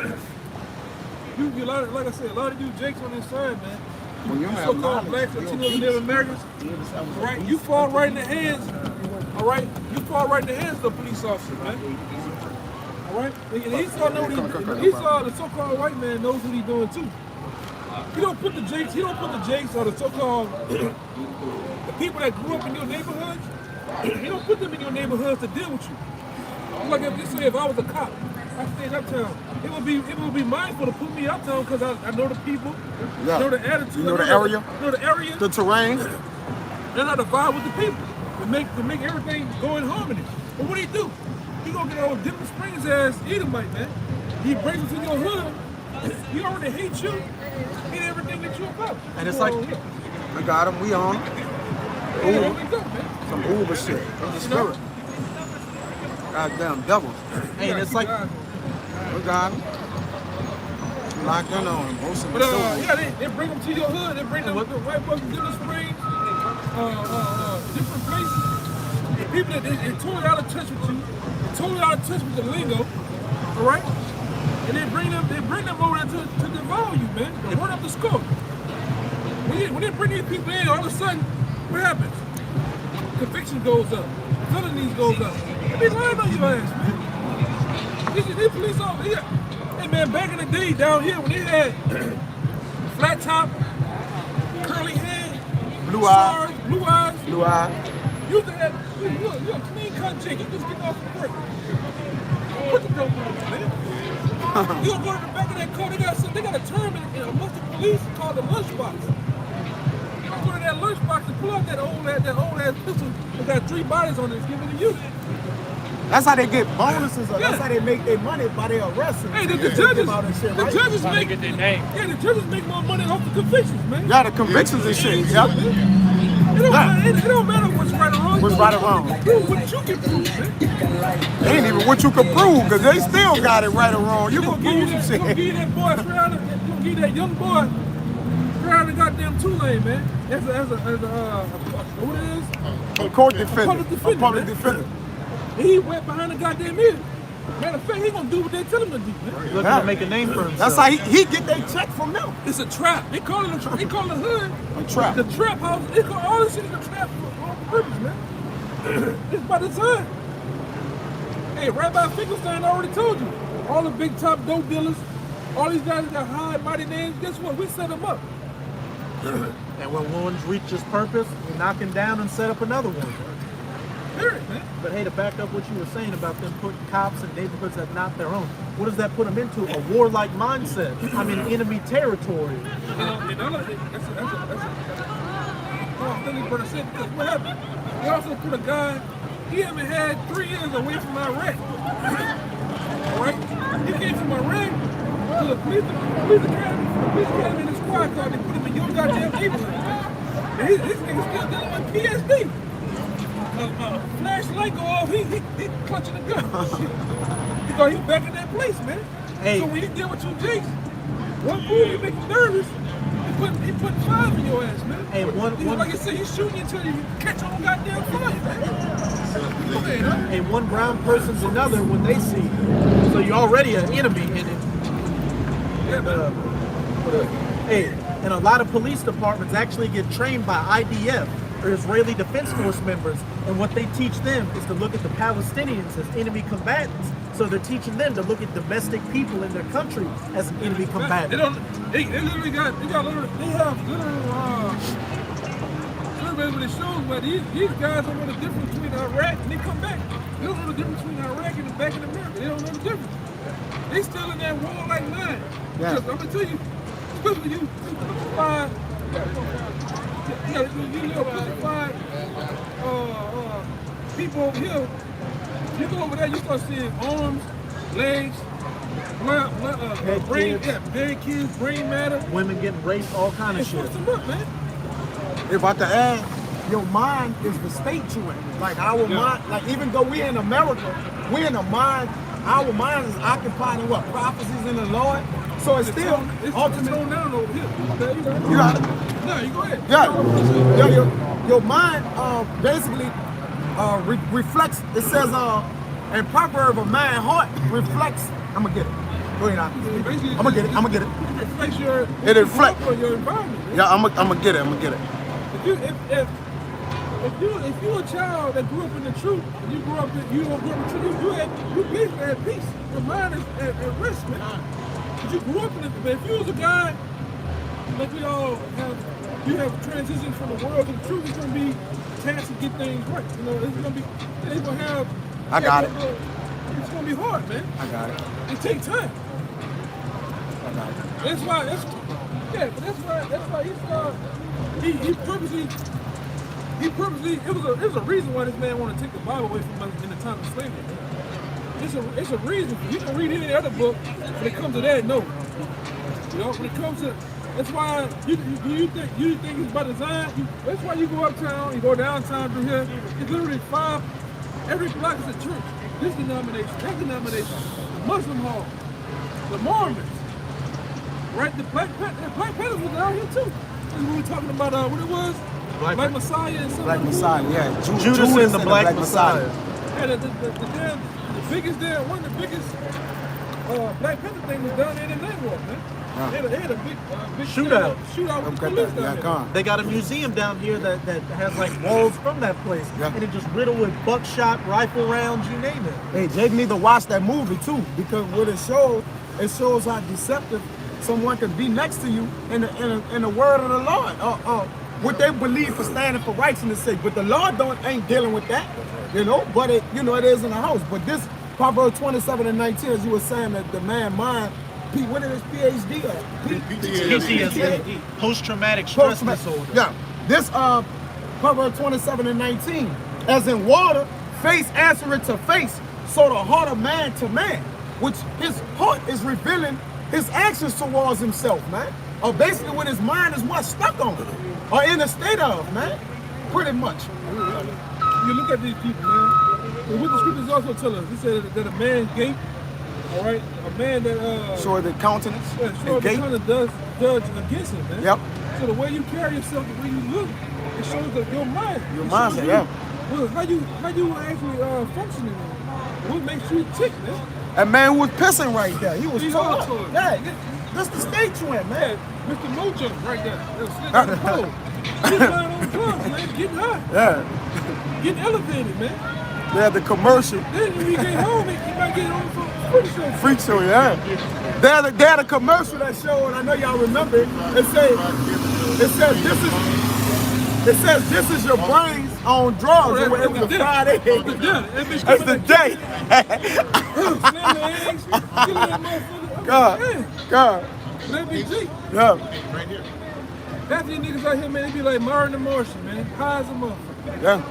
Speaker 5: You like I said, a lot of you jakes on this side, man.
Speaker 2: When you have
Speaker 5: So-called
Speaker 2: knowledge,
Speaker 5: blacks,
Speaker 2: you're
Speaker 5: Latinos, and Native Americans, all right? You fall right in the hands, all right? You fall right in the hands of the police officer, man. All right? And Esau the so-called white man knows what he's doing too. He don't put the jakes or the so-called the people that grew up in your neighborhoods. He don't put them in your neighborhoods to deal with you. Like if I was a cop, I stayed uptown. It would be mindful to put me uptown because I know the people,
Speaker 2: Yeah.
Speaker 5: know the attitude,
Speaker 2: You know the area,
Speaker 5: know the area,
Speaker 2: the terrain.
Speaker 5: and how to vibe with the people to make everything go in harmony. But what do? He gonna get old Denver Springs ass Edomite, man. He breaks into your hood. He already hates you. Hate everything that you about.
Speaker 1: And it's like-
Speaker 2: We got them. We on 'em.
Speaker 5: There we go, man.
Speaker 2: Some Uber shit. Of the spirit. Goddamn devils.
Speaker 1: Hey, and it's like
Speaker 2: We got them. Locked in on them. Most of
Speaker 5: But
Speaker 2: them.
Speaker 5: yeah, they bring them to your hood. They bring them to white folks in Denver Springs, different places. The people that they totally out of touch with you, totally out of touch with the lingo, all right? And they bring them over there to devour you, man. To run up the score. When they bring these people in, all of a sudden, what happens? Conviction goes up, felonies goes up. They be lying on your ass, man. These police officers here. Hey man, back in the day down here when they had flat top, curly hair,
Speaker 2: Blue eye.
Speaker 5: stars, blue eyes,
Speaker 2: Blue eye.
Speaker 5: you used to have you're a clean cut chick. You just get off the work. Put the dope on, man. You gonna go to the back of that car? They got a term in amongst the police called the lunchbox. You gonna go to that lunchbox and pull out that old ass pistol that got 3 bodies on it and give it to you.
Speaker 2: That's how they get bonuses. Or
Speaker 5: Yeah.
Speaker 2: That's how they make their money by their arrests.
Speaker 5: Hey, the judges
Speaker 3: Trying to get their name.
Speaker 5: Yeah, the judges make more money off the convictions, man.
Speaker 2: Yeah, the convictions and shit. Yep.
Speaker 5: It don't matter what's right or wrong.
Speaker 2: What's right or wrong.
Speaker 5: Prove what you can prove, man.
Speaker 2: Ain't even what you can prove, because they still got it right or wrong. You
Speaker 5: They
Speaker 2: can
Speaker 5: gonna give you
Speaker 2: prove
Speaker 5: that,
Speaker 2: some
Speaker 5: gonna
Speaker 2: shit.
Speaker 5: give you that boy straight out of, gonna give that young boy straight out of the goddamn Tulane, man. As a what it is?
Speaker 2: A court defendant.
Speaker 5: public defender,
Speaker 2: A public
Speaker 5: man.
Speaker 2: defender.
Speaker 5: And he went behind the goddamn ear. Matter of fact, he gonna do what they tell him to do, man.
Speaker 1: looking
Speaker 2: Yeah.
Speaker 1: to make a name for himself.
Speaker 2: That's how he get their check from them.
Speaker 5: It's a trap. They call it the hood.
Speaker 2: A trap.
Speaker 5: The trap house. They call all this shit a trap for all purpose, man. It's by design. Hey, Rabbi Finkelstein already told you. All the big top dope dealers, all these guys that got high mighty names, guess what? We set them up.
Speaker 1: And when one reaches purpose, we knock him down and set up another one.
Speaker 5: Period, man.
Speaker 1: But hey, to back up what you were saying about them putting cops in neighborhoods that not their own, what does that put them into? A warlike mindset. I mean, enemy territory.
Speaker 5: And all of it, that's a brother said, because what happened? We also put a guy, he haven't had 3 years away from Iraq. All right? He came from Iraq to the police academy in his squad car. They put him in your goddamn neighborhood. And his nigga's still dealing with PSD. Flashlight go off, he clutching the gun. He thought he was back in that place, man.
Speaker 1: Hey.
Speaker 5: So when you deal with two Jakes, one move, you make him nervous. He put 5 in your ass, man.
Speaker 1: Hey,
Speaker 5: like I said, he's shooting you until you catch on goddamn fire, man. Okay, huh?
Speaker 1: And one brown person's another when they see you. So you're already an enemy in it.
Speaker 5: Yeah, man.
Speaker 1: Hey, and a lot of police departments actually get trained by IDF or Israeli Defense Force members, and what they teach them is to look at the Palestinians as enemy combatants. So they're teaching them to look at domestic people in their country as an enemy combatant.
Speaker 5: They literally have little surveys where they show where these guys don't know the difference between Iraq and they come back. They don't know the difference between Iraq and back in America. They don't know the difference. They still in that war like line.
Speaker 2: Yeah.
Speaker 5: Because I'm gonna tell you, especially you five, you little five people over here. You go over there, you start seeing arms, legs, brain kids, brain matter.
Speaker 1: Women getting raped, all kind of
Speaker 5: It's
Speaker 1: shit.
Speaker 5: fucked them up, man.
Speaker 2: If I could add, your mind is the state you're in. Like our mind, like even though we're in America, we're in a mind, our mind is occupied in what? Prophecies in the Lord. So it's still ultimately.
Speaker 5: It's down over here.
Speaker 2: You got it.
Speaker 5: No, you go ahead.
Speaker 2: Yeah, your mind basically reflects. It says in proverb, a man heart reflects. I'm gonna get it. Go ahead, I'm gonna get it. I'm gonna get it.
Speaker 5: It reflects your your environment. Man.
Speaker 2: Yeah, I'm gonna get it. I'm gonna get it.
Speaker 5: If you're a child that grew up in the truth, and you grew up in you don't grow up in the truth, you basically at peace. Your mind is at rest, man. But you grew up in it. But if you was a guy, like we all have, you have transitions from the world to the truth. It's gonna be tasked to get things right. You know, it's gonna have.
Speaker 2: I got it.
Speaker 5: It's gonna be hard, man.
Speaker 2: I got it.
Speaker 5: It takes time.
Speaker 2: I got it.
Speaker 5: That's why he purposely it was a reason why this man wanted to take the Bible away from us in the time of slavery. It's a reason. You can read any other book when it comes to that, no. You know, when it comes to that's why you think it's by design. That's why you go uptown, you go downtown through here. It's literally every block is a church. This denomination, that denomination, the Muslim hall, the Mormons. Right, the Black Panthers was out here too. And we were talking about what it was, Black Messiah and something.
Speaker 2: Black Messiah, yeah.
Speaker 1: Judas and the Black Messiah.
Speaker 5: Yeah, the biggest Black Panther thing was down there in Landmark, man. Yeah. They had a big shootout with the police down there.
Speaker 1: They got a museum down here that has like walls from that place, and it just riddled with buckshot, rifle rounds, you name it.
Speaker 2: Hey, Jake need to watch that movie too, because what it shows how deceptive someone can be next to you in the word of the Lord. What they believe for standing for righteousness' sake, but the Lord ain't dealing with that, you know. But it is in the house. But this Proverbs 27 and 19, as you were saying, that the man mind, what is his PhD?
Speaker 1: PTSD, post-traumatic stress disorder.
Speaker 2: Yeah, this Proverbs 27 and 19, as in water, face answereth to face, so the heart of man to man, which his heart is revealing his actions towards himself, man. Or basically what his mind is what's stuck on, or in a state of, man. Pretty much.
Speaker 5: You look at these people, man. And what the scriptures also tell us, he said that a man's gait, all right, a man that
Speaker 2: Show the countenance and gait.
Speaker 5: does judge against him, man.
Speaker 2: Yep.
Speaker 5: So the way you carry yourself, the way you look, it shows that your mind.
Speaker 2: Your
Speaker 5: It
Speaker 2: mindset,
Speaker 5: shows
Speaker 2: yeah.
Speaker 5: Well, how you actually functioning? What makes you tick, man?
Speaker 2: That man was pissing right there. He was
Speaker 5: He's
Speaker 2: tore
Speaker 5: all
Speaker 2: up.
Speaker 5: tore up.
Speaker 2: Yeah, that's the state you in, man.
Speaker 5: Yeah, Mr. Mojo right there. That was sitting on the pole. Getting lying on drugs, man. Getting high.
Speaker 2: Yeah.
Speaker 5: Getting elevated, man.
Speaker 2: They had the commercial.
Speaker 5: Then when he get home, he might get home for a freak show.
Speaker 2: Freak show, yeah. They had a commercial that showed, and I know y'all remember it. It says this is your brains on drugs. It was a Friday. It's the day.
Speaker 5: Slam the eggs, kill that motherfucker.
Speaker 2: God.
Speaker 5: Let me G.
Speaker 2: Yeah.
Speaker 4: Right here.
Speaker 5: Half these niggas out here, man, they be like Martin the Martian, man. High as a motherfucker.
Speaker 2: Yeah.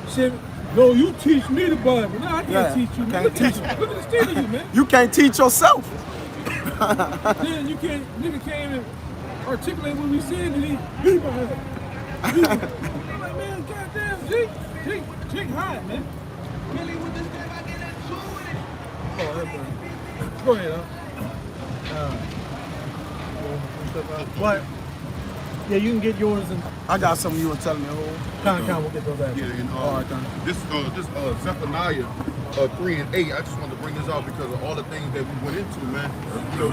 Speaker 5: Shit, No, you teach me the Bible. No, I can't
Speaker 2: Yeah,
Speaker 5: teach you.
Speaker 2: can't
Speaker 5: Look
Speaker 2: teach
Speaker 5: at look at the state of you, man.
Speaker 2: You can't teach yourself.
Speaker 5: Then you can't, nigga can't even articulate what we said, and he behind. I'm like, man, goddamn, Jake hot, man. Oh, that's right. Go ahead,
Speaker 1: But yeah, you can get yours and
Speaker 2: I got something you were telling me.
Speaker 1: Con we'll get those out.
Speaker 4: Yeah, and
Speaker 2: All right, then.
Speaker 4: this Zephaniah 3 and 8. I just wanted to bring this out because of all the things that we went into, man. You know,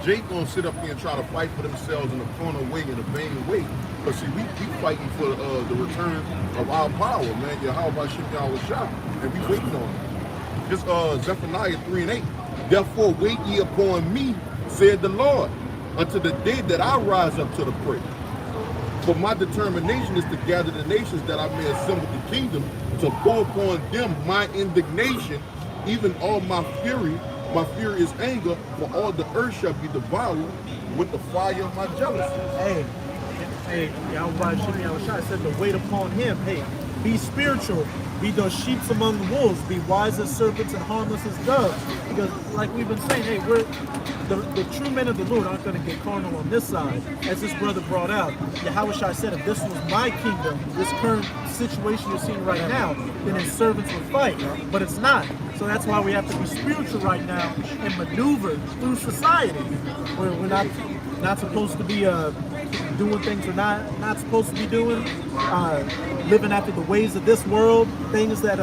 Speaker 4: Jake gonna sit up here and try to fight for themselves in a carnal way, in a vain way. But see, we fighting for the return of our power, man. Yahweh Shem Yahweh Shah, and we waiting on it. This Zephaniah 3 and 8. Therefore wait ye upon me, said the Lord, until the day that I rise up to the prey. For my determination is to gather the nations that I may assemble the kingdom, to pour upon them my indignation, even all my fury is anger, for all the earth shall be devoured with the fire of my jealousy.
Speaker 1: Hey, Yahweh Shem Yahweh Shai said to wait upon him. Hey, be spiritual. Be those sheep among the wolves. Be wise as serpents and harmless as doves. Because, like we've been saying, hey, we're the true men of the Lord aren't going to get carnal on this side. As this brother brought out, Yahweh Shai said, if this was my kingdom, this current situation you're seeing right now, then his servants would fight. But it's not. So that's why we have to be spiritual right now and maneuver through society. We're not supposed to be doing things we're not supposed to be doing, living after the ways of this world, things that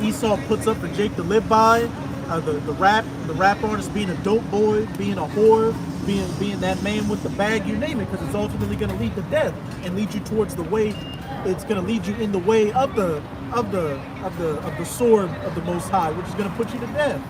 Speaker 1: Esau puts up for Jake to live by, the rap artist being a dope boy, being a whore, being that man with the bag, you name it, because it's ultimately going to lead to death and lead you towards the way. It's going to lead you in the way of the sword of the Most High, which is going to put you to death.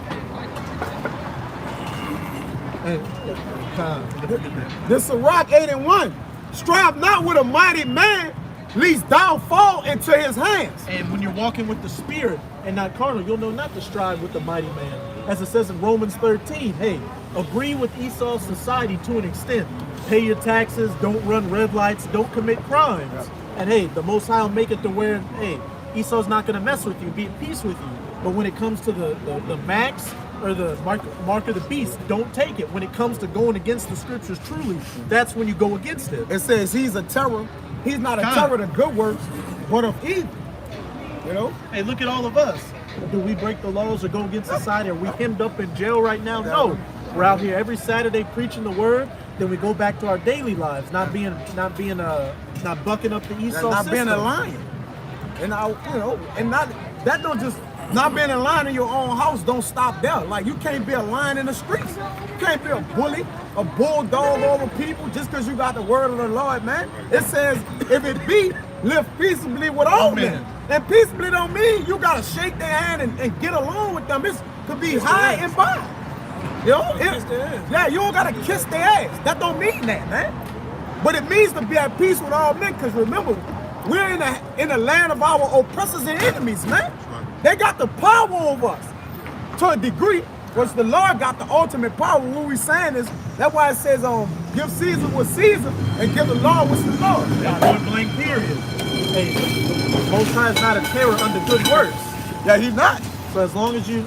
Speaker 2: This Sirach 8 and 1. Strive not with a mighty man, lest thou fall into his hands.
Speaker 1: And when you're walking with the Spirit and not carnal, you'll know not to strive with the mighty man. As it says in Romans 13, hey, agree with Esau's society to an extent. Pay your taxes, don't run red lights, don't commit crimes. And hey, the Most High will make it to where, hey, Esau's not going to mess with you, be at peace with you. But when it comes to the max, or the mark of the beast, don't take it. When it comes to going against the scriptures truly, that's when you go against it.
Speaker 2: It says he's a terror. He's not a terror to good works, but of evil. You know?
Speaker 1: Hey, look at all of us. Do we break the laws or go against society? Are we hemmed up in jail right now? No. We're out here every Saturday preaching the word. Then we go back to our daily lives, not bucking up the Esau
Speaker 2: not
Speaker 1: system.
Speaker 2: being a lion. And not being a lion in your own house don't stop there. Like, you can't be a lion in the streets. You can't be a bully, a bulldog over people just because you got the word of the Lord, man. It says, if it be, live peaceably with all men. And peaceably don't mean you got to shake their hand and get along with them. It could be high and by. You know? Yeah, you don't got to kiss their ass. That don't mean that, man. But it means to be at peace with all men, because remember, we're in the land of our oppressors and enemies, man. They got the power over us to a degree, which the Lord got the ultimate power. What we're saying is, that's why it says, give Caesar what's Caesar and give the Lord what's the Lord.
Speaker 1: Point blank period. Hey, the Most High is not a terror under good works.
Speaker 2: Yeah, he's not.
Speaker 1: So as long as you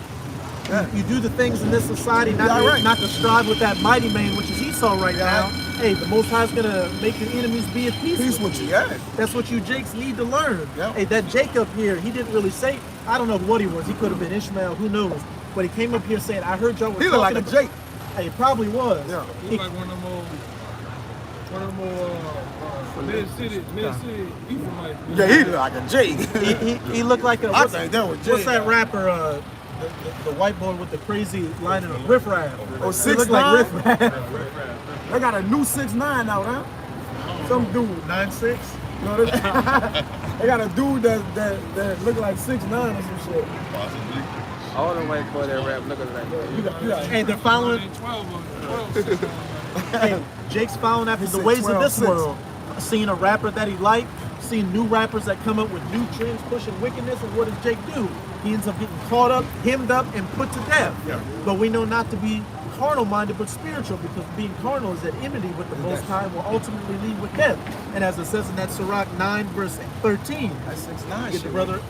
Speaker 1: do the things in this society, not to strive with that mighty man, which is Esau right now, hey, the Most High is going to make your enemies be at peace
Speaker 2: with you. Yeah.
Speaker 1: That's what you Jakes need to learn.
Speaker 2: Yeah.
Speaker 1: Hey, that Jacob here, he didn't really say, I don't know what he was. He could have been Ishmael, who knows. But he came up here saying, I heard y'all were
Speaker 2: talking about. He looked like a Jake.
Speaker 1: Hey, it probably was.
Speaker 5: Yeah. He like one of them more mid-city Ephraimites.
Speaker 2: Yeah, he looked like a Jake.
Speaker 1: he looked like a, what's that rapper, the white boy with the crazy line in a Riff Raff.
Speaker 2: Oh, 6ix9ine?
Speaker 1: Like Riff Raff.
Speaker 2: They got a new 6ix9ine out, huh? Some dude.
Speaker 1: 9-6?
Speaker 2: No, they got a dude that look like 6ix9ine or some shit.
Speaker 4: Possibly.
Speaker 7: All them white boys that rap looking like that.
Speaker 1: Hey, they're following.
Speaker 5: 12.
Speaker 1: Hey, Jake's following after the ways of this world. Seeing a rapper that he liked, seeing new rappers that come up with new trends, pushing wickedness, and what does Jake do? He ends up getting caught up, hemmed up, and put to death. Yeah. But we know not to be carnal-minded, but spiritual, because being carnal is at enmity with the Most High and will ultimately lead with death. And as it says in that Sirach 9, verse 13,
Speaker 2: that's 6ix9ine.
Speaker 1: get the brother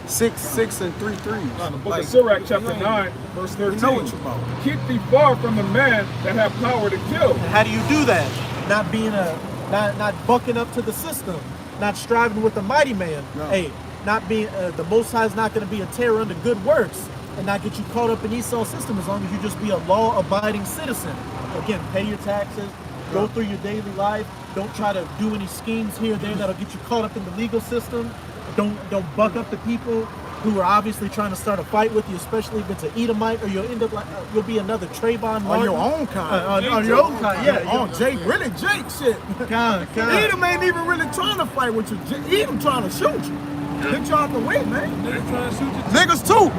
Speaker 2: 6 and 3 threes.
Speaker 3: The book of Sirach, chapter 9, verse 13.
Speaker 2: know what you're about.
Speaker 3: Keep thee far from the man that have power to kill.
Speaker 1: And how do you do that? Not being not bucking up to the system, not striving with the mighty man.
Speaker 2: No.
Speaker 1: Hey, not being the Most High is not going to be a terror unto good works and not get you caught up in Esau's system as long as you just be a law-abiding citizen. Again, pay your taxes, go through your daily life. Don't try to do any schemes here or there that'll get you caught up in the legal system. Don't buck up the people who are obviously trying to start a fight with you, especially if it's an Edomite, or you'll end up like you'll be another Trayvon
Speaker 2: On your
Speaker 1: Martin.
Speaker 2: own kind.
Speaker 1: On your own kind, yeah.
Speaker 2: On Jake, really Jake shit.
Speaker 1: Kind.
Speaker 2: Edom ain't even really trying to fight with you. Edom trying to shoot you. Get you out the way, man.
Speaker 5: Niggas trying to shoot you.
Speaker 2: Niggas too.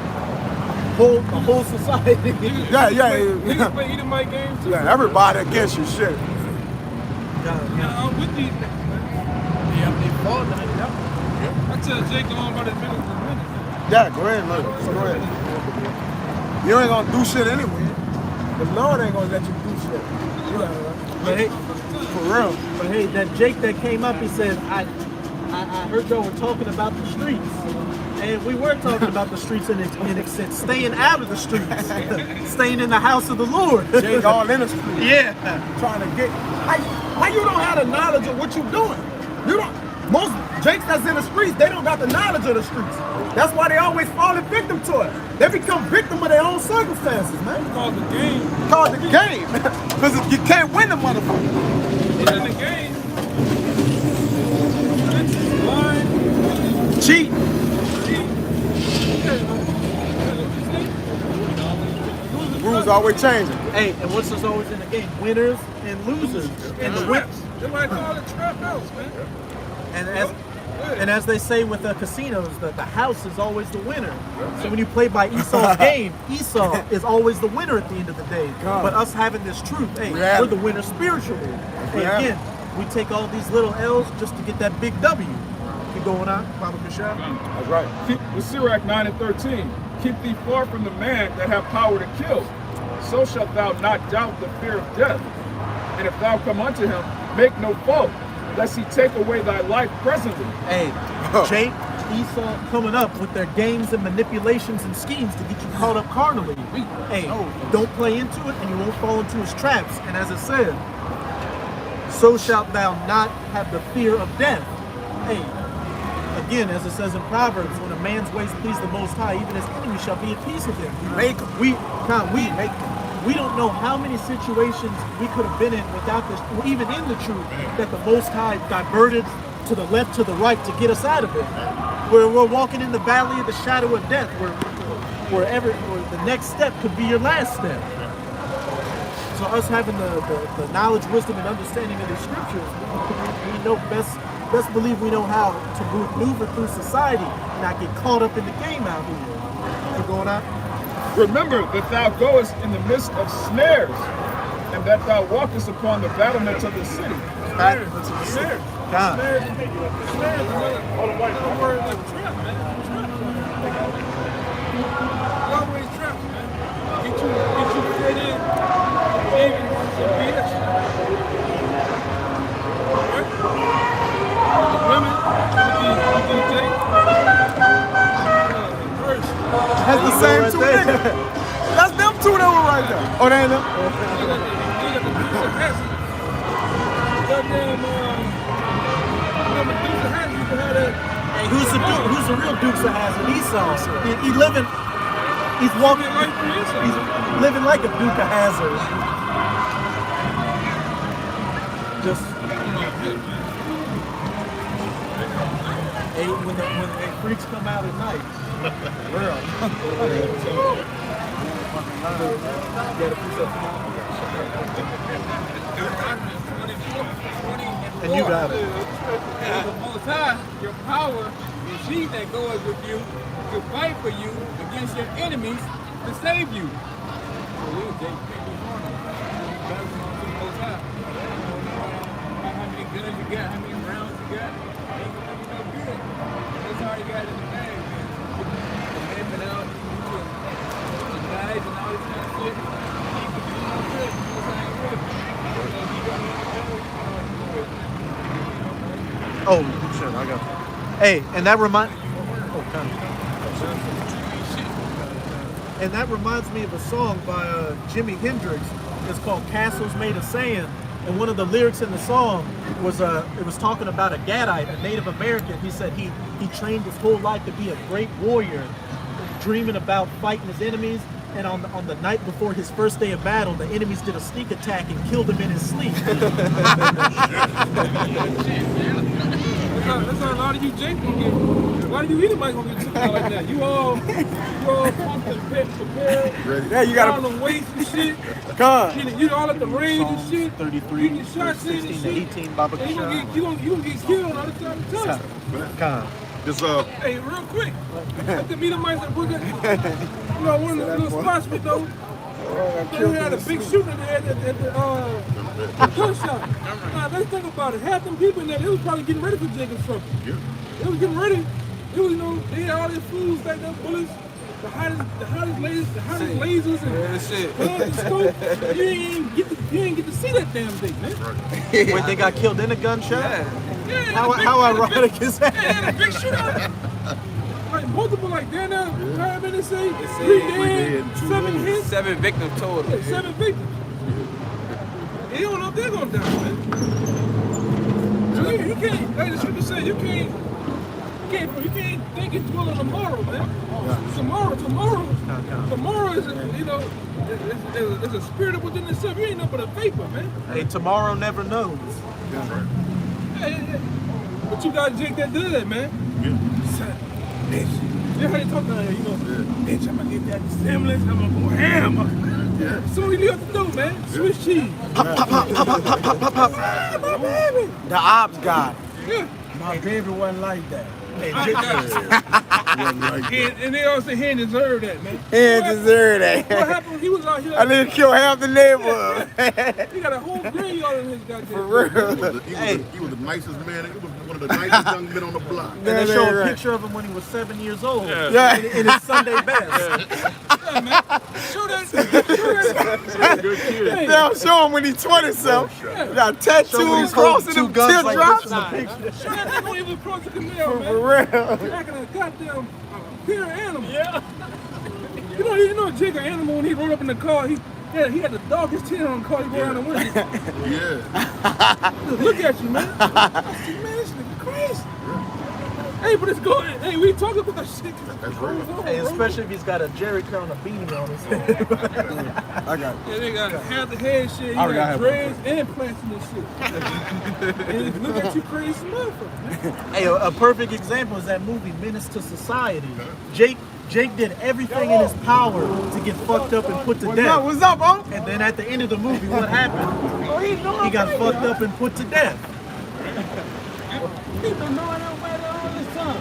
Speaker 1: The whole society.
Speaker 2: Yeah.
Speaker 5: Niggas play Edomite games too.
Speaker 2: Yeah, everybody against you, shit.
Speaker 5: Yeah, I'm with these niggas, man. Yeah, they fought tonight. I tell Jake go on about his minutes in a minute.
Speaker 2: Yeah, go ahead, look. Go ahead. You ain't gonna do shit anyway. The Lord ain't gonna let you do shit. You know,
Speaker 1: But hey,
Speaker 2: for real.
Speaker 1: but hey, that Jake that came up, he said, I heard y'all were talking about the streets. And we were talking about the streets in a sense, staying out of the streets, staying in the house of the Lord.
Speaker 2: Jake all in the street.
Speaker 1: Yeah.
Speaker 2: Trying to get. How you don't have the knowledge of what you doing? You don't. Most Jakes that's in the streets, they don't got the knowledge of the streets. That's why they always falling victim to it. They become victim of their own circumstances, man.
Speaker 5: It's called the game.
Speaker 2: It's called the game. Because you can't win the motherfucker.
Speaker 5: It's in the game. It's blind.
Speaker 2: Cheat. Rules always changing.
Speaker 1: Hey, and what's this always in the game? Winners and losers. And the win.
Speaker 5: That's why I call it trap house, man.
Speaker 1: And as they say with the casinos, the house is always the winner. So when you play by Esau's game, Esau is always the winner at the end of the day.
Speaker 2: God.
Speaker 1: But us having this truth, hey,
Speaker 2: Yeah.
Speaker 1: we're the winner spiritually. And
Speaker 2: Yeah.
Speaker 1: again, we take all these little L's just to get that big W. Keep going on, Baba Kashab.
Speaker 2: That's right.
Speaker 3: Keep, with Sirach 9 and 13. Keep thee far from the man that have power to kill. So shalt thou not doubt the fear of death. And if thou come unto him, make no fault, lest he take away thy life presently.
Speaker 1: Hey, Jake, Esau coming up with their games and manipulations and schemes to get you caught up carnally. Hey, don't play into it and you won't fall into his traps. And as it said, so shalt thou not have the fear of death. Hey, again, as it says in Proverbs, when a man's ways please the Most High, even his enemy shall be at peace with him. We don't know how many situations we could have been in without this, or even in the truth, that the Most High diverted to the left, to the right to get us out of it. Where we're walking in the valley of the shadow of death, where the next step could be your last step. So us having the knowledge, wisdom, and understanding of the scriptures, we know best believe we know how to maneuver through society and not get caught up in the game out here. Keep going on.
Speaker 3: Remember that thou goest in the midst of snares, and that thou walkest upon the battlements of the city.
Speaker 5: Snares.
Speaker 1: God.
Speaker 5: Snares is another word like trap, man. Trap. Always traps, man. Get you fit in, even some BS. Right? The women, the DJ, first.
Speaker 2: That's the same two niggas. That's them two that were right there. Oh, they ain't them?
Speaker 1: Hey, who's the real Dukes of Hazzard? Esau. He's living like a Duke of Hazzard. Just hey, when the freaks come out at night. And you got it.
Speaker 5: The Most High, your power, your seed that goes with you to fight for you against your enemies to save you. So you can't be going on. You gotta go to the Most High. How many guns you got, how many rounds you got, ain't gonna be no good. That's all you got in the bag, man. The man been out, the guys and all this kind of shit. He can do no good. Most High ain't good. So he don't even know.
Speaker 1: Oh, shit, I got it. Hey, and that remind. Oh, God. And that reminds me of a song by Jimi Hendrix. It's called Castles Made of Sand. And one of the lyrics in the song was it was talking about a Gadite, a Native American. He said he trained his whole life to be a great warrior, dreaming about fighting his enemies. And on the night before his first day of battle, the enemies did a sneak attack and killed him in his sleep.
Speaker 5: That's how a lot of you Jake gonna get. A lot of you anybody gonna get took out like that. You all pumped and prepared.
Speaker 2: Yeah, you gotta.
Speaker 5: All the weights and shit.
Speaker 2: Come.
Speaker 5: You all at the range and shit.
Speaker 1: 33,
Speaker 5: You get shots in and
Speaker 1: 16 to
Speaker 5: shit.
Speaker 1: 18, Baba
Speaker 5: And you
Speaker 1: Kishar.
Speaker 5: gonna get killed all the time.
Speaker 4: This
Speaker 5: Hey, real quick. At the meet mice that put that. You know, one of the little spots we though. They had a big shooting at the gun shop. Now let's think about it. Half them people in there, they was probably getting ready for Jacob's trouble.
Speaker 4: Yeah.
Speaker 5: They was getting ready. It was, they had all their fools, stacked up bullets, the hottest lasers and guns and scope. You ain't get to see that damn thing, man.
Speaker 1: When they got killed in a gunshot?
Speaker 5: Yeah,
Speaker 1: How ironic is that?
Speaker 5: They had a big shootout. Like multiple, like down there, how many say? 3 dead, 7 hits.
Speaker 7: 7 victims total.
Speaker 5: 7 victims. You don't know if they're gonna die, man. So you can't, like the scripture said, you can't think it's dwelling tomorrow, man. Tomorrow is, is a spirit within itself. You ain't nothing but a vapor, man.
Speaker 1: Hey, tomorrow never knows.
Speaker 5: Hey, but you got Jake that did that, man. Son, bitch. You heard him talking about, bitch, I'm gonna get that stimulus, I'm gonna go ham. So we leave the door, man. Swiss cheese.
Speaker 2: Pop.
Speaker 5: Ah, my baby.
Speaker 2: The ops god.
Speaker 5: Yeah.
Speaker 2: My baby wasn't like that.
Speaker 5: And they also he didn't deserve that, man.
Speaker 2: He didn't deserve that.
Speaker 5: What happened? He was out here.
Speaker 2: I need to kill half the neighborhood.
Speaker 5: He got a whole graveyard in his goddamn.
Speaker 2: For real.
Speaker 4: He was the nicest man. He was one of the nicest young men on the block.
Speaker 1: And they show a picture of him when he was 7 years old.
Speaker 2: Yeah.
Speaker 1: In his Sunday best.
Speaker 5: Yeah, man. Show that.
Speaker 4: Good kid.
Speaker 5: Hey,
Speaker 2: They'll show him when he's 20-something. Got tattoos crossing them teardrops.
Speaker 5: show that nigga even across the canal, man.
Speaker 2: For real.
Speaker 5: Like a goddamn pure animal. Yeah. You know Jake an animal when he rolled up in the car, he had the doggiest tail on the car, he go around the window.
Speaker 4: Yeah.
Speaker 5: Look at you, man. I said, man, this nigga crazy. Hey, but it's going. Hey, we talk about shit.
Speaker 4: That's right.
Speaker 1: Hey, especially if he's got a Jerry curl and a beanie on his head.
Speaker 2: I got it.
Speaker 5: Yeah, they got half the head shit, he got dreads and plants in this shit. And look at you crazy motherfucker, man.
Speaker 1: Hey, a perfect example is that movie Menace to Society. Jake did everything in his power to get fucked up and put to death.
Speaker 2: What's up, bro?
Speaker 1: And then at the end of the movie, what happened? He got fucked up and put to death.
Speaker 5: He been knowing that way all this time.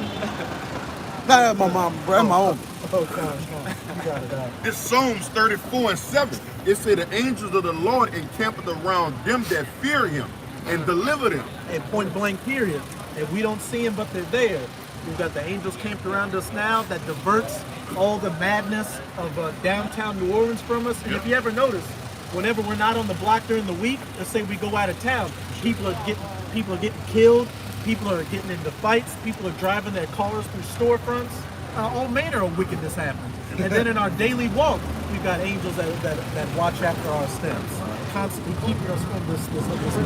Speaker 2: That's my mom, bro. That's my own.
Speaker 1: Oh, gosh, no. You got it out.
Speaker 4: It's Psalms 34:7. It said the angels of the Lord encampeth around them that fear him and deliver them.
Speaker 1: And point blank period. And we don't see them, but they're there. We've got the angels camped around us now that diverts all the madness of downtown New Orleans from us. And if you ever notice, whenever we're not on the block during the week, let's say we go out of town, people are getting killed, people are getting into fights, people are driving their cars through storefronts. All manner of wickedness happens. And then in our daily walk, we've got angels that watch after our steps, constantly keeping us from this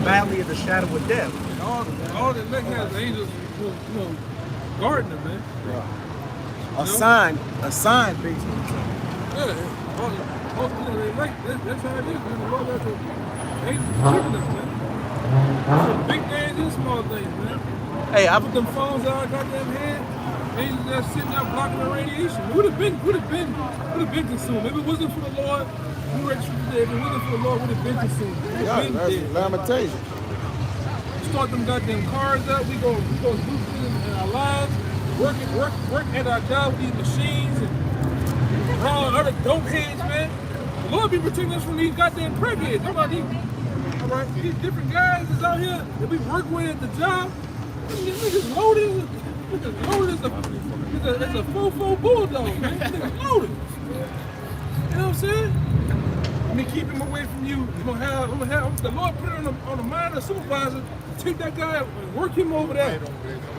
Speaker 1: valley of the shadow of death.
Speaker 5: All the neck has the angels, guarding them, man.
Speaker 2: A sign, basically.
Speaker 5: Yeah, they like that's how it is, man. The Lord got the angels keeping us, man. Some big things and small things, man.
Speaker 1: Hey,
Speaker 5: I put them phones out, goddamn head. Angels that sitting out blocking the radiation. Would have been consumed. If it wasn't for the Lord, we were extra today. If it wasn't for the Lord, would have been consumed.
Speaker 2: Yeah, that's lamentation.
Speaker 5: Start them goddamn cars up. We go do things in our lives. Work at our job with these machines and all other dope heads, man. The Lord be protecting us from these goddamn crackheads. These different guys that's out here that we work with at the job. These niggas loaded. Niggas loaded as a fofo bulldog, man. Niggas loaded. You know what I'm saying? I mean, keep him away from you. I'm gonna have the Lord put it on the mind of the supervisor. Take that guy and work him over there.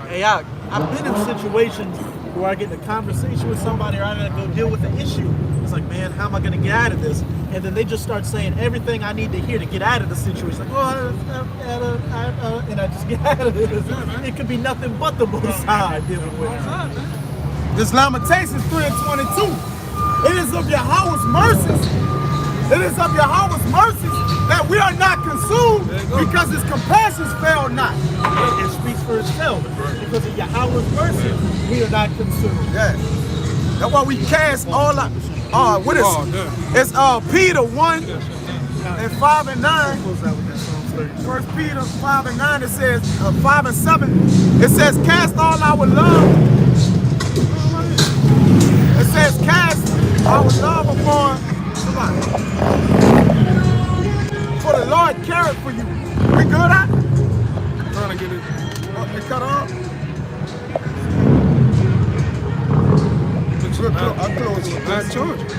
Speaker 1: Hey, I've been in situations where I get in a conversation with somebody or I gotta go deal with an issue. It's like, man, how am I gonna get out of this? And then they just start saying everything I need to hear to get out of the situation. Like, well, and I just get out of it. It could be nothing but the Most High dealing with it.
Speaker 2: This Lamentations 3:22. It is of Yahweh's mercies. It is of Yahweh's mercies that we are not consumed because his compassions fail not.
Speaker 1: It speaks for itself. Because of Yahweh's mercy, we are not consumed.
Speaker 2: Yeah. That's why we cast all our, what is it? It's Peter 1 and 5 and 9. First Peter 5 and 9, it says, 5 and 7, it says, cast all our love. It says, cast our love upon somebody. For the Lord cared for you. We good at?
Speaker 5: Trying to get it.
Speaker 2: It cut off. I close it.
Speaker 5: Not charging.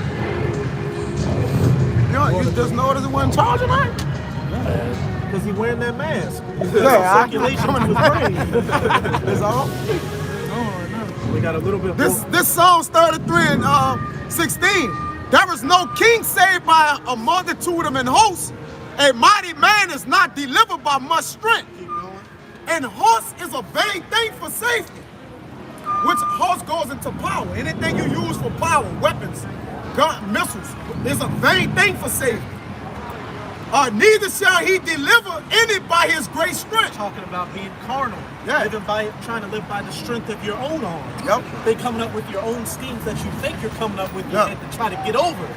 Speaker 2: You just noticed it wasn't charging, right?
Speaker 1: Because he's wearing that mask.
Speaker 2: Yeah,
Speaker 1: Circulation to his brain.
Speaker 2: That's all.
Speaker 1: We got a little bit more.
Speaker 2: This Psalms 33 and 16. There is no king saved by a multitude of an host. A mighty man is not delivered by much strength. And horse is a vain thing for safety. Which horse goes into power. Anything you use for power, weapons, gun, missiles, is a vain thing for safety. Neither shall he deliver any by his great strength.
Speaker 1: Talking about being carnal.
Speaker 2: Yeah.
Speaker 1: Trying to live by the strength of your own arm.
Speaker 2: Yep.
Speaker 1: They coming up with your own schemes that you think you're coming up with
Speaker 2: Yeah.
Speaker 1: and to try to get over it.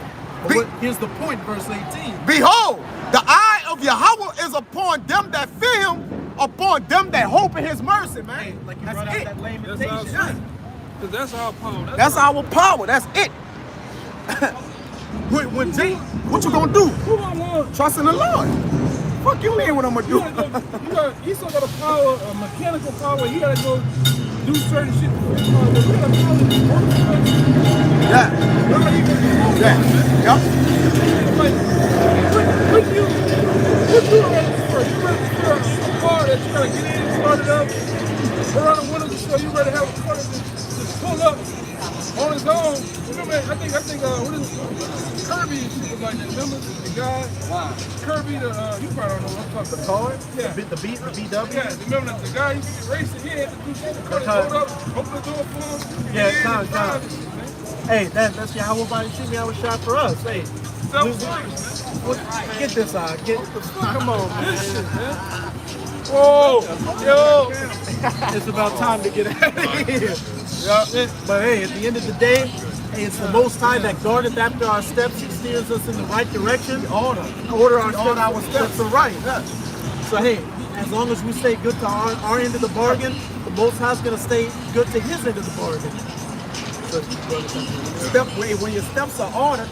Speaker 1: But here's the point, verse 18.
Speaker 2: Behold, the eye of Yahweh is upon them that fear him, upon them that hope in his mercy, man.
Speaker 1: Hey, like you
Speaker 2: That's
Speaker 1: brought out
Speaker 2: it.
Speaker 1: that
Speaker 5: That's
Speaker 1: lamentation.
Speaker 5: our strength. Because that's our power.
Speaker 2: That's our power. That's it. What you gonna do?
Speaker 5: Who I want?
Speaker 2: Trust in the Lord. Fuck you mean what I'm gonna do?
Speaker 5: You still got a power, a mechanical power. You gotta go do certain shit before you power. But you got a power to work with.
Speaker 2: Yeah. Yep.
Speaker 5: Like, what you register? You register a car that you gotta get in, start it up, or on the windows so you ready to have a car that just pull up on its own. Remember, I think what is it? Kirby and shit was like that. Remember the guy? Wow. Kirby, you probably don't know what I'm talking about.
Speaker 1: Car?
Speaker 5: Yeah.
Speaker 1: The BW?
Speaker 5: Yeah, remember that the guy used to get racing, he had to do shit to cut his road up, open the door for him.
Speaker 1: Yeah, time. Hey, that's Yahweh body shoot me. I was shot for us. Hey, get this out. Come on, man.
Speaker 5: This shit, man. Whoa, yo.
Speaker 1: It's about time to get out of here. But hey, at the end of the day, hey, it's the Most High that guardeth after our steps. He steers us in the right direction. Order our steps are right. So hey, as long as we stay good to our end of the bargain, the Most High's gonna stay good to his end of the bargain.
Speaker 2: When your steps are ordered,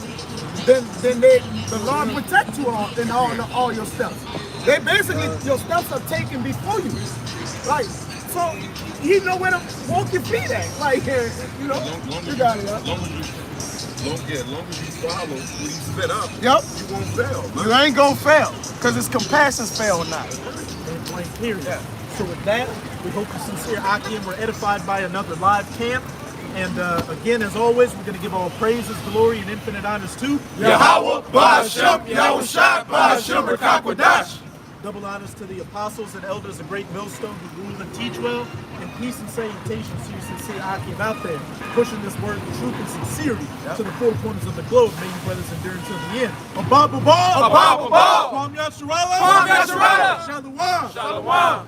Speaker 2: then the Lord protect you in all your steps. They basically, your steps are taken before you. Right. So he know where to walk your feet at. Like, you know, you got it.
Speaker 4: As long as you follow what he set up,
Speaker 2: Yep.
Speaker 4: you won't fail.
Speaker 2: You ain't gonna fail, because his compassions fail not.
Speaker 1: Point period. So with that, we hope the sincere Akim were edified by another live camp. And again, as always, we're going to give all praises, glory, and infinite honors to
Speaker 2: Yahweh, Ba'ashem, Yahushua, Ba'ashem, Rakakwadash.
Speaker 1: double honors to the apostles and elders of Great Millstone who rule and teach well, and peace and salutations to you sincere Akim out there, pushing this word of truth and sincerity to the four corners of the globe. May you brothers endure until the end. Abba,
Speaker 2: Abba, Abba.
Speaker 1: Kwam Yasharala.
Speaker 2: Kwam Yasharala.
Speaker 1: Shalom.
Speaker 2: Shalom.